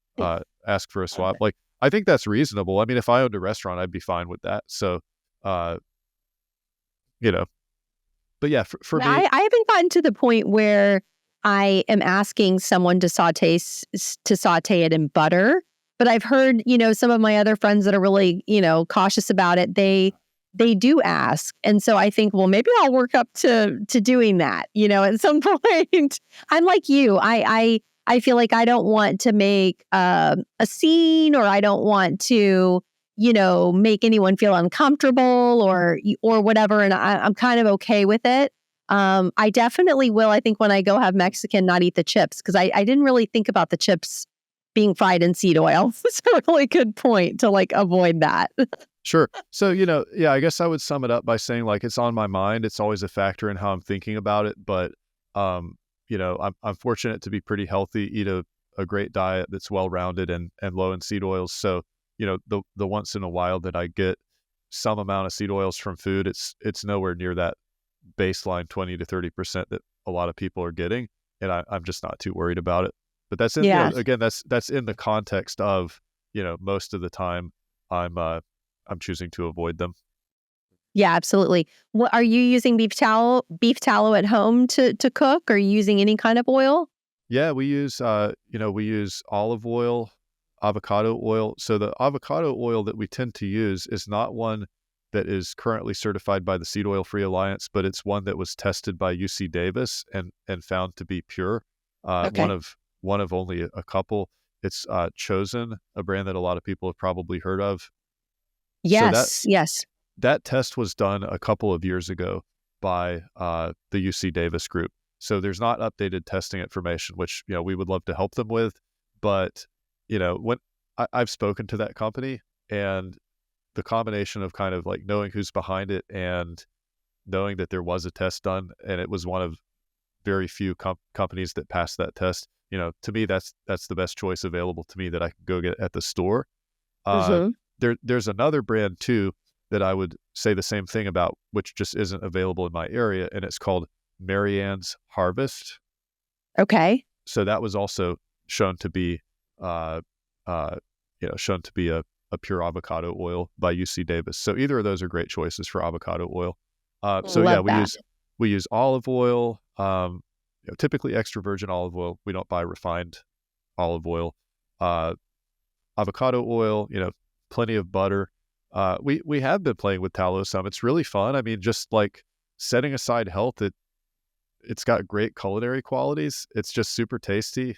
Speaker 3: ask for a swap. Like, I think that's reasonable. I mean, if I owned a restaurant, I'd be fine with that. So, but yeah, for me,
Speaker 2: I haven't gotten to the point where I am asking someone to saute it in butter. But I've heard, some of my other friends that are really, cautious about it, they do ask. And so I think, well, maybe I'll work up to doing that, at some point. I'm like you. I feel like I don't want to make a scene, or I don't want to, make anyone feel uncomfortable or whatever. And I'm kind of okay with it. I definitely will, I think, when I go have Mexican, not eat the chips, because I didn't really think about the chips being fried in seed oil. It's a really good point to like avoid that.
Speaker 3: Sure. So, I guess I would sum it up by saying, like, it's on my mind. It's always a factor in how I'm thinking about it. But, I'm fortunate to be pretty healthy, eat a great diet that's well-rounded and low in seed oils. So, the once in a while that I get some amount of seed oils from food, it's nowhere near that baseline 20 to 30% that a lot of people are getting, and I'm just not too worried about it. But that's in again, that's in the context of most of the time I'm choosing to avoid them.
Speaker 2: Yeah, absolutely. What are you using beef tallow at home to cook? Or are you using any kind of oil?
Speaker 3: Yeah, we use olive oil, avocado oil. So the avocado oil that we tend to use is not one that is currently certified by the Seed Oil Free Alliance, but it's one that was tested by UC Davis and found to be pure.
Speaker 2: Okay.
Speaker 3: One of only a couple. It's Chosen, a brand that a lot of people have probably heard of. So
Speaker 2: Yes.
Speaker 3: that test was done a couple of years ago by the UC Davis group. So there's not updated testing information, which we would love to help them with. But when I've spoken to that company, and the combination of kind of like knowing who's behind it and knowing that there was a test done, and it was one of very few companies that passed that test, to me that's the best choice available to me that I can go get at the store.
Speaker 2: Mm-hmm.
Speaker 3: There's another brand too that I would say the same thing about, which just isn't available in my area, and it's called Marianne's Harvest.
Speaker 2: Okay.
Speaker 3: So that was also shown to be, shown to be a pure avocado oil by UC Davis. So either of those are great choices for avocado oil. We use olive oil, typically extra virgin olive oil. We don't buy refined olive oil. Avocado oil, plenty of butter. We have been playing with tallow some. It's really fun. I mean, just like setting aside health, it's got great culinary qualities. It's just super tasty.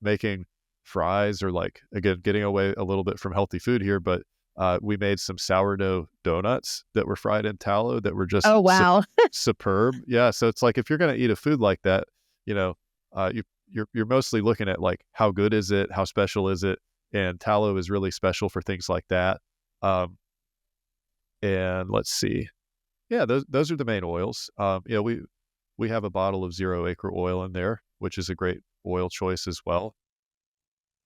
Speaker 3: Making fries, or like, again, getting away a little bit from healthy food here, but we made some sourdough donuts that were fried in tallow that were just
Speaker 2: wow.
Speaker 3: superb. Yeah. So it's like, if you're going to eat a food like that, you're mostly looking at like, how good is it? How special is it? And tallow is really special for things like that. And let's see. Yeah, those are the main oils. We have a bottle of 0 acre oil in there, which is a great oil choice as well.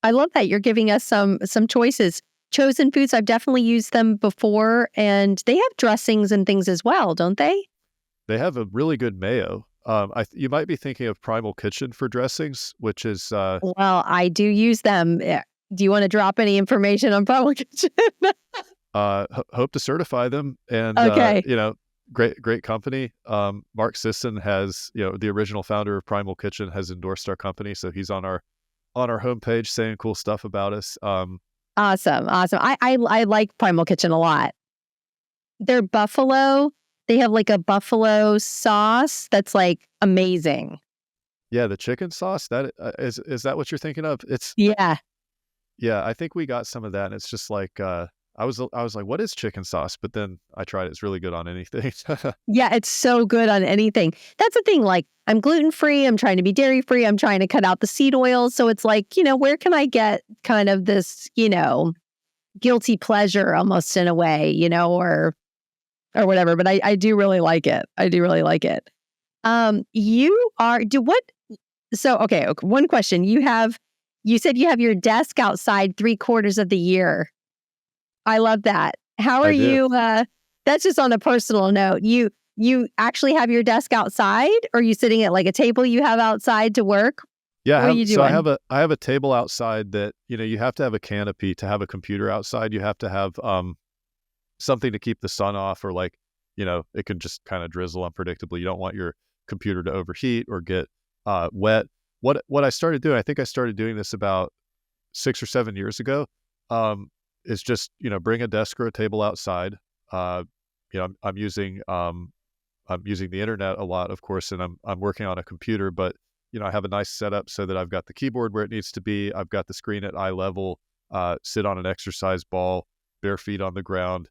Speaker 2: I love that you're giving us some choices. Chosen Foods, I've definitely used them before, and they have dressings and things as well, don't they?
Speaker 3: They have a really good mayo. You might be thinking of Primal Kitchen for dressings, which is
Speaker 2: Well, I do use them. Do you want to drop any information on Primal Kitchen?
Speaker 3: hope to certify them, and
Speaker 2: Okay.
Speaker 3: great company. Mark Sisson has, the original founder of Primal Kitchen, has endorsed our company, so he's on our homepage saying cool stuff about us.
Speaker 2: Awesome. I like Primal Kitchen a lot. Their buffalo, they have like a buffalo sauce that's like amazing.
Speaker 3: Yeah, the chicken sauce, that is that what you're thinking of?
Speaker 2: Yeah.
Speaker 3: Yeah, I think we got some of that, and it's just like I was like, what is chicken sauce? But then I tried it. It's really good on anything.
Speaker 2: Yeah, it's so good on anything. That's the thing. Like, I'm gluten-free. I'm trying to be dairy-free. I'm trying to cut out the seed oils. So it's like, where can I get kind of this, guilty pleasure almost in a way, or whatever. But I do really like it. I do really like it. Okay, one question. You said you have your desk outside 3/4 of the year. I love that. How are you? That's just on a personal note. You actually have your desk outside, or are you sitting at like a table you have outside to work?
Speaker 3: Yeah,
Speaker 2: what are you doing?
Speaker 3: So I have a table outside that, you have to have a canopy to have a computer outside. You have to have something to keep the sun off, or like, it can just kind of drizzle unpredictably. You don't want your computer to overheat or get wet. What I started doing, I think I started doing this about 6 or 7 years ago, is just, bring a desk or a table outside. I'm using the internet a lot, of course, and I'm working on a computer, but I have a nice setup so that I've got the keyboard where it needs to be. I've got the screen at eye level, sit on an exercise ball, bare feet on the ground.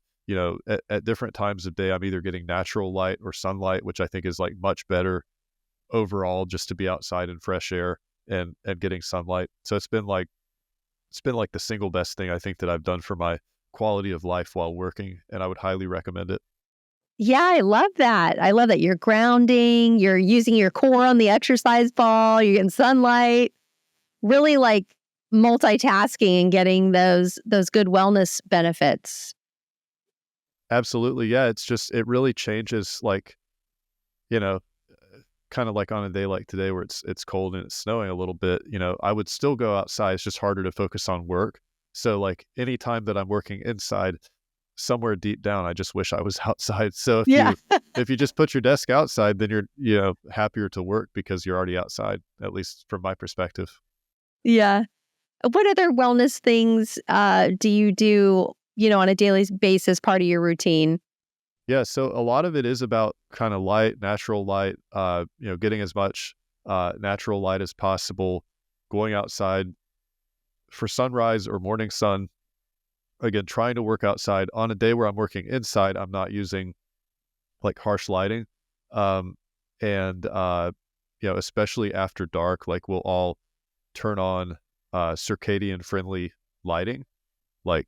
Speaker 3: At different times of day, I'm either getting natural light or sunlight, which I think is like much better overall, just to be outside in fresh air and getting sunlight. So it's been like the single best thing I think that I've done for my quality of life while working, and I would highly recommend it.
Speaker 2: Yeah, I love that. I love that you're grounding, you're using your core on the exercise ball, you're getting sunlight. Really, like, multitasking and getting those good wellness benefits.
Speaker 3: Absolutely. Yeah. It really changes, like, you know, kind of like on a day like today where it's cold and it's snowing a little bit, I would still go outside. It's just harder to focus on work. So like anytime that I'm working inside, somewhere deep down, I just wish I was outside. So
Speaker 2: Yeah.
Speaker 3: if you just put your desk outside, then you're, happier to work because you're already outside, at least from my perspective.
Speaker 2: Yeah. What other wellness things do you do, on a daily basis, part of your routine?
Speaker 3: Yeah, so a lot of it is about kind of light, natural light, getting as much natural light as possible, going outside for sunrise or morning sun. Again, trying to work outside. On a day where I'm working inside, I'm not using like harsh lighting. Um, and, especially after dark, like we'll all turn on circadian friendly lighting, like,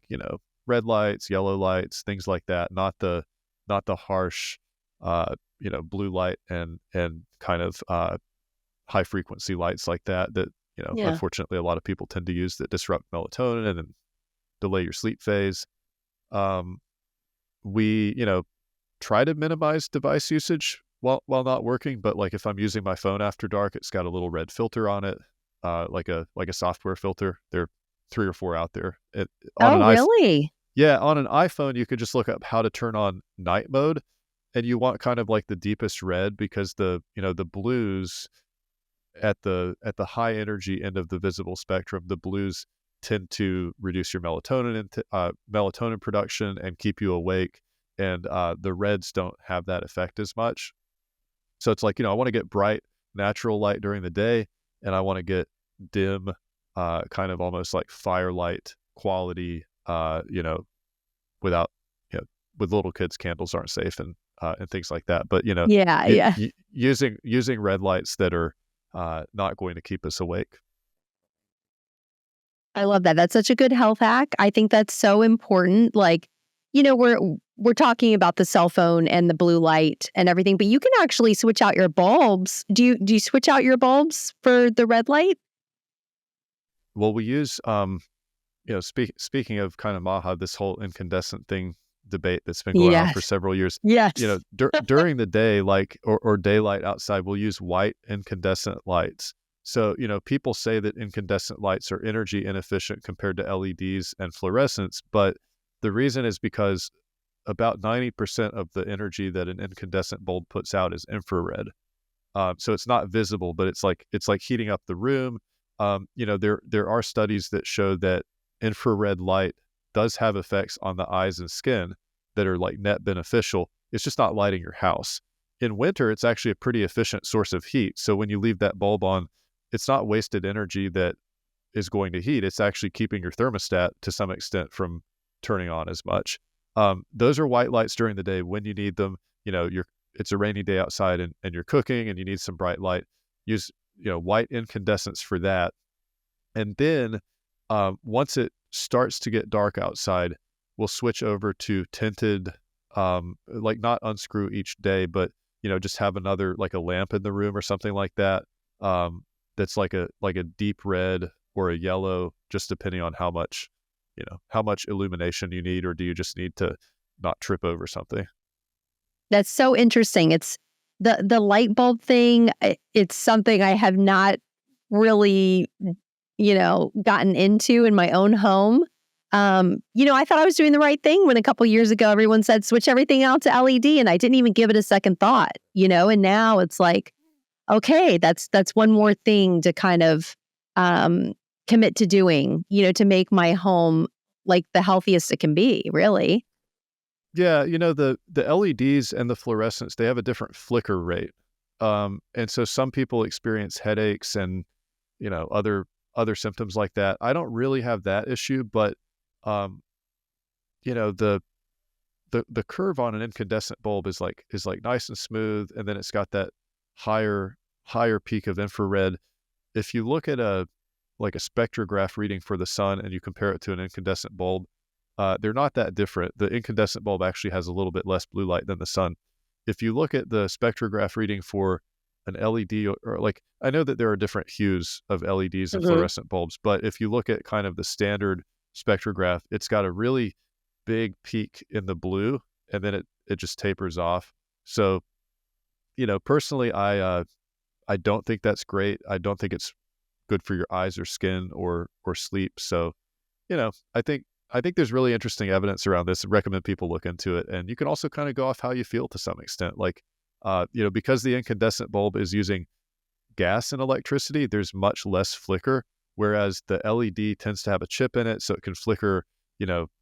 Speaker 3: red lights, yellow lights, things like that, not the harsh, blue light and kind of high frequency lights like that,
Speaker 2: Yeah.
Speaker 3: unfortunately a lot of people tend to use that disrupt melatonin and delay your sleep phase. We, try to minimize device usage while not working, but like if I'm using my phone after dark, it's got a little red filter on it, like a software filter. There are 3 or 4 out there. On an
Speaker 2: Oh, really?
Speaker 3: Yeah, on an iPhone, you could just look up how to turn on night mode, and you want kind of like the deepest red because the blues at the high energy end of the visible spectrum, the blues tend to reduce your melatonin production and keep you awake, and the reds don't have that effect as much. So it's like, I want to get bright, natural light during the day, and I want to get dim, kind of almost like firelight quality, without, with little kids, candles aren't safe and things like that. But,
Speaker 2: Yeah, yeah.
Speaker 3: using red lights that are not going to keep us awake.
Speaker 2: I love that. That's such a good health hack. I think that's so important. Like, we're talking about the cell phone and the blue light and everything, but you can actually switch out your bulbs. Do you switch out your bulbs for the red light?
Speaker 3: Well, we use, speaking of kind of Maha, this whole incandescent thing debate that's been going on for
Speaker 2: Yes.
Speaker 3: several years.
Speaker 2: Yes.
Speaker 3: During the day, like or daylight outside, we'll use white incandescent lights. So, people say that incandescent lights are energy inefficient compared to LEDs and fluorescents, but the reason is because about 90% of the energy that an incandescent bulb puts out is infrared. So it's not visible, but it's like heating up the room. There are studies that show that infrared light does have effects on the eyes and skin that are like net beneficial. It's just not lighting your house. In winter, it's actually a pretty efficient source of heat. So when you leave that bulb on, it's not wasted energy that is going to heat. It's actually keeping your thermostat to some extent from turning on as much. Those are white lights during the day when you need them. It's a rainy day outside and you're cooking and you need some bright light. Use white incandescents for that. And then once it starts to get dark outside, we'll switch over to tinted, like not unscrew each day, but just have another, like a lamp in the room or something like that. That's like a deep red or a yellow, just depending on how much illumination you need, or do you just need to not trip over something?
Speaker 2: That's so interesting. It's the light bulb thing. It's something I have not really, gotten into in my own home. I thought I was doing the right thing when a couple years ago everyone said switch everything out to LED, and I didn't even give it a second thought. And now it's like, okay, that's one more thing to kind of commit to doing, to make my home like the healthiest it can be, really.
Speaker 3: Yeah, the LEDs and the fluorescents, they have a different flicker rate. And so some people experience headaches and, other symptoms like that. I don't really have that issue, but, the curve on an incandescent bulb is like nice and smooth, and then it's got that higher peak of infrared. If you look at a spectrograph reading for the sun and you compare it to an incandescent bulb, they're not that different. The incandescent bulb actually has a little bit less blue light than the sun. If you look at the spectrograph reading for an LED, or like, I know that there are different hues of LEDs and
Speaker 2: Mhm.
Speaker 3: fluorescent bulbs, but if you look at kind of the standard spectrograph, it's got a really big peak in the blue, and then it just tapers off. So, personally, I don't think that's great. I don't think it's good for your eyes or skin or sleep. So, I think there's really interesting evidence around this. I recommend people look into it. And you can also kind of go off how you feel to some extent. Like, because the incandescent bulb is using gas and electricity, there's much less flicker, whereas the LED tends to have a chip in it, so it can flicker,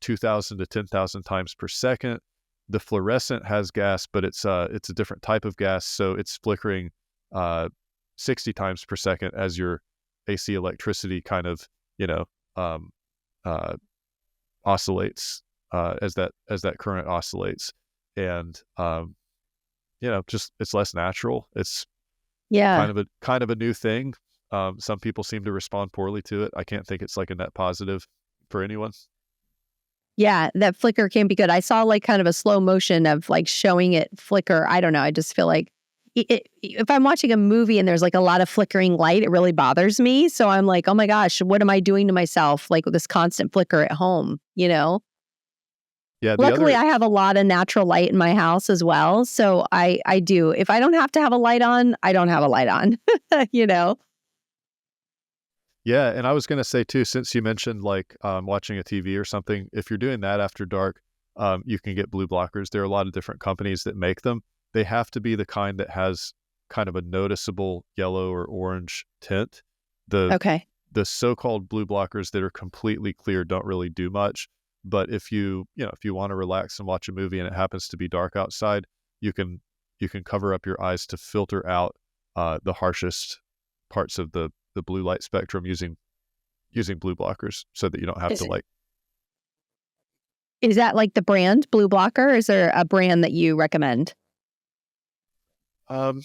Speaker 3: 2,000 to 10,000 times per second. The fluorescent has gas, but it's a different type of gas, so it's flickering 60 times per second as your AC electricity kind of, um, uh, oscillates, as that current oscillates. And just, it's less natural. It's
Speaker 2: Yeah.
Speaker 3: kind of a new thing. Some people seem to respond poorly to it. I can't think it's like a net positive for anyone.
Speaker 2: Yeah, that flicker can be good. I saw like kind of a slow motion of like showing it flicker. I don't know. I just feel like if I'm watching a movie and there's like a lot of flickering light, it really bothers me. So I'm like, oh my gosh, what am I doing to myself? Like with this constant flicker at home,
Speaker 3: Yeah, the
Speaker 2: Luckily,
Speaker 3: other
Speaker 2: I have a lot of natural light in my house as well. So I do. If I don't have to have a light on, I don't have a light on, you know?
Speaker 3: Yeah, and I was going to say too, since you mentioned like watching a TV or something, if you're doing that after dark, you can get blue blockers. There are a lot of different companies that make them. They have to be the kind that has kind of a noticeable yellow or orange tint. The
Speaker 2: Okay.
Speaker 3: the so-called blue blockers that are completely clear don't really do much. But if if you want to relax and watch a movie and it happens to be dark outside, you can cover up your eyes to filter out the harshest parts of the blue light spectrum using blue blockers, so that you don't have
Speaker 2: Is
Speaker 3: to
Speaker 2: it,
Speaker 3: like.
Speaker 2: is that like the brand Blue Blocker? Or is there a brand that you recommend?
Speaker 3: I'm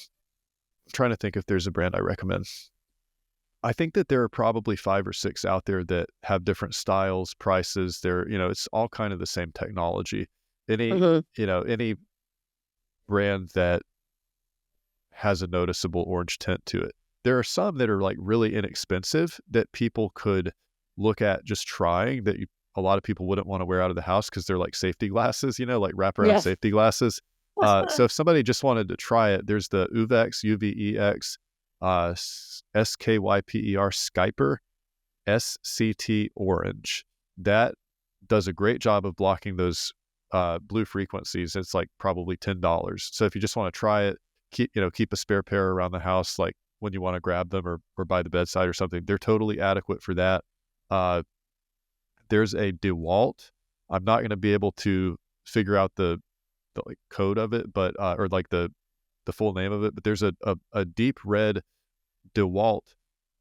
Speaker 3: trying to think if there's a brand I recommend. I think that there are probably 5 or 6 out there that have different styles, prices. It's all kind of the same technology. Any,
Speaker 2: Hmm.
Speaker 3: any brand that has a noticeable orange tint to it. There are some that are like really inexpensive that people could look at just trying, that a lot of people wouldn't want to wear out of the house because they're like safety glasses, like wraparound
Speaker 2: Yes.
Speaker 3: safety glasses. So if somebody just wanted to try it, there's the Uvex, UVEX, SKYPER, Skyper, SCT Orange. That does a great job of blocking those blue frequencies. It's like probably $10. So if you just want to try it, keep a spare pair around the house, like when you want to grab them or by the bedside or something. They're totally adequate for that. There's a DeWalt. I'm not going to be able to figure out the like code of it, but or like the full name of it. But there's a deep red DeWalt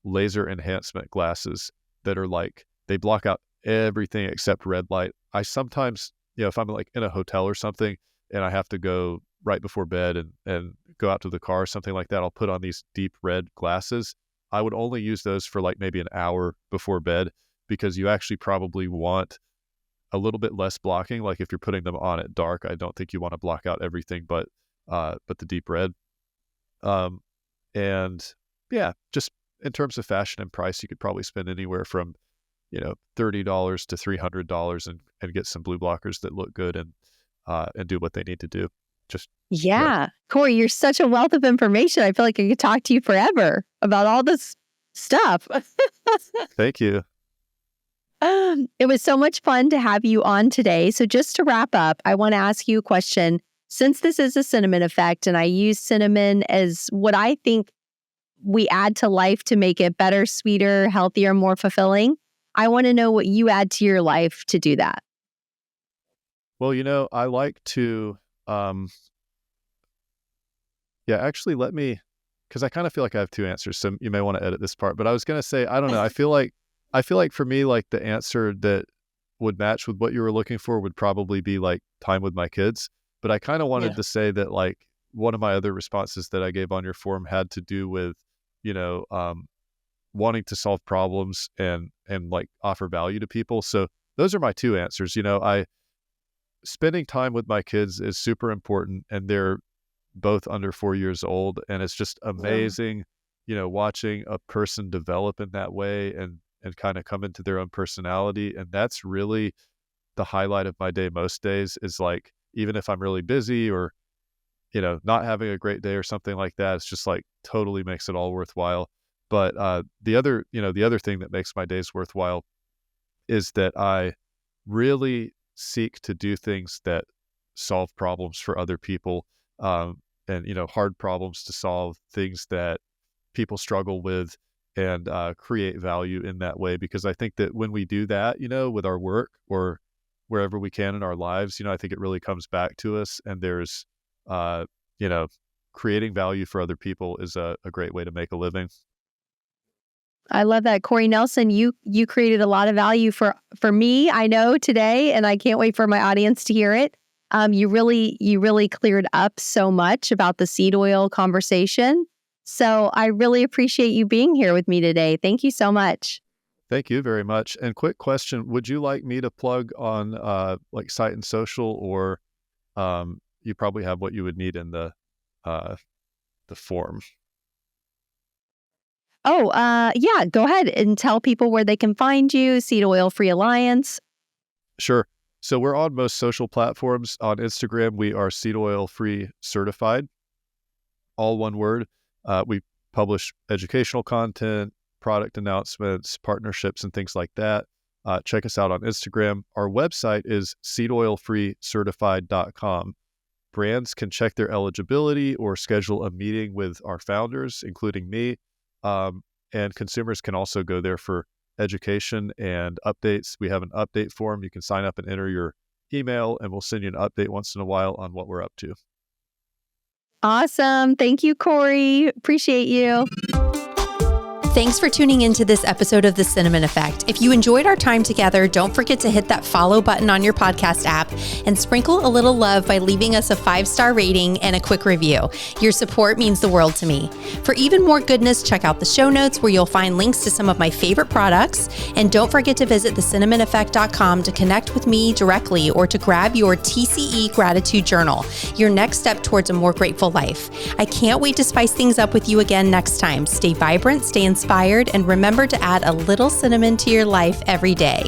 Speaker 3: laser enhancement glasses that are like, they block out everything except red light. I sometimes, if I'm like in a hotel or something and I have to go right before bed and go out to the car or something like that, I'll put on these deep red glasses. I would only use those for like maybe an hour before bed, because you actually probably want a little bit less blocking. Like if you're putting them on at dark, I don't think you want to block out everything but the deep red. And yeah, just in terms of fashion and price, you could probably spend anywhere from $30 to $300 and get some blue blockers that look good and do what they need to do. Just yeah.
Speaker 2: Yeah. Corey, you're such a wealth of information. I feel like I could talk to you forever about all this stuff.
Speaker 3: Thank you.
Speaker 2: It was so much fun to have you on today. So just to wrap up, I want to ask you a question. Since this is a cinnamon effect and I use cinnamon as what I think we add to life to make it better, sweeter, healthier, more fulfilling, I want to know what you add to your life to do that.
Speaker 3: Well, I like to, actually because I kind of feel like I have 2 answers, so you may want to edit this part, but I was going to say, I don't know. I feel like for me, like the answer that would match with what you were looking for would probably be like time with my kids. But I kind of wanted to say that like one of my other responses that I gave on your form had to do with, wanting to solve problems and like offer value to people. So those are my 2 answers. Spending time with my kids is super important, and both under 4 years old. And it's just amazing, watching a person develop in that way and kind of come into their own personality. And that's really the highlight of my day most days, is like, even if I'm really busy or, not having a great day or something like that, it's just like totally makes it all worthwhile. But the other thing that makes my days worthwhile is that I really seek to do things that solve problems for other people, and hard problems to solve, things that people struggle with, and create value in that way. Because I think that when we do that, with our work or wherever we can in our lives, I think it really comes back to us. And there's, creating value for other people is a great way to make a living.
Speaker 2: I love that. Corey Nelson, you created a lot of value for me, I know, today, and I can't wait for my audience to hear it. You really cleared up so much about the seed oil conversation. So I really appreciate you being here with me today. Thank you so much.
Speaker 3: Thank you very much. And quick question, would you like me to plug on like site and social, or you probably have what you would need in the form?
Speaker 2: Oh, yeah, go ahead and tell people where they can find you, Seed Oil Free Alliance.
Speaker 3: Sure. So we're on most social platforms. On Instagram, we are Seed Oil Free Certified, all one word. We publish educational content, product announcements, partnerships, and things like that. Check us out on Instagram. Our website is seedoilfreecertified.com. Brands can check their eligibility or schedule a meeting with our founders, including me. And consumers can also go there for education and updates. We have an update form. You can sign up and enter your email, and we'll send you an update once in a while on what we're up to.
Speaker 2: Awesome. Thank you, Corey. Appreciate you.
Speaker 1: Thanks for tuning into this episode of The Cinnamon Effect. If you enjoyed our time together, don't forget to hit that follow button on your podcast app and sprinkle a little love by leaving us a 5-star rating and a quick review. Your support means the world to me. For even more goodness, check out the show notes where you'll find links to some of my favorite products. And don't forget to visit thecinnamoneffect.com to connect with me directly or to grab your TCE Gratitude Journal, your next step towards a more grateful life. I can't wait to spice things up with you again next time. Stay vibrant, stay inspired, and remember to add a little cinnamon to your life every day.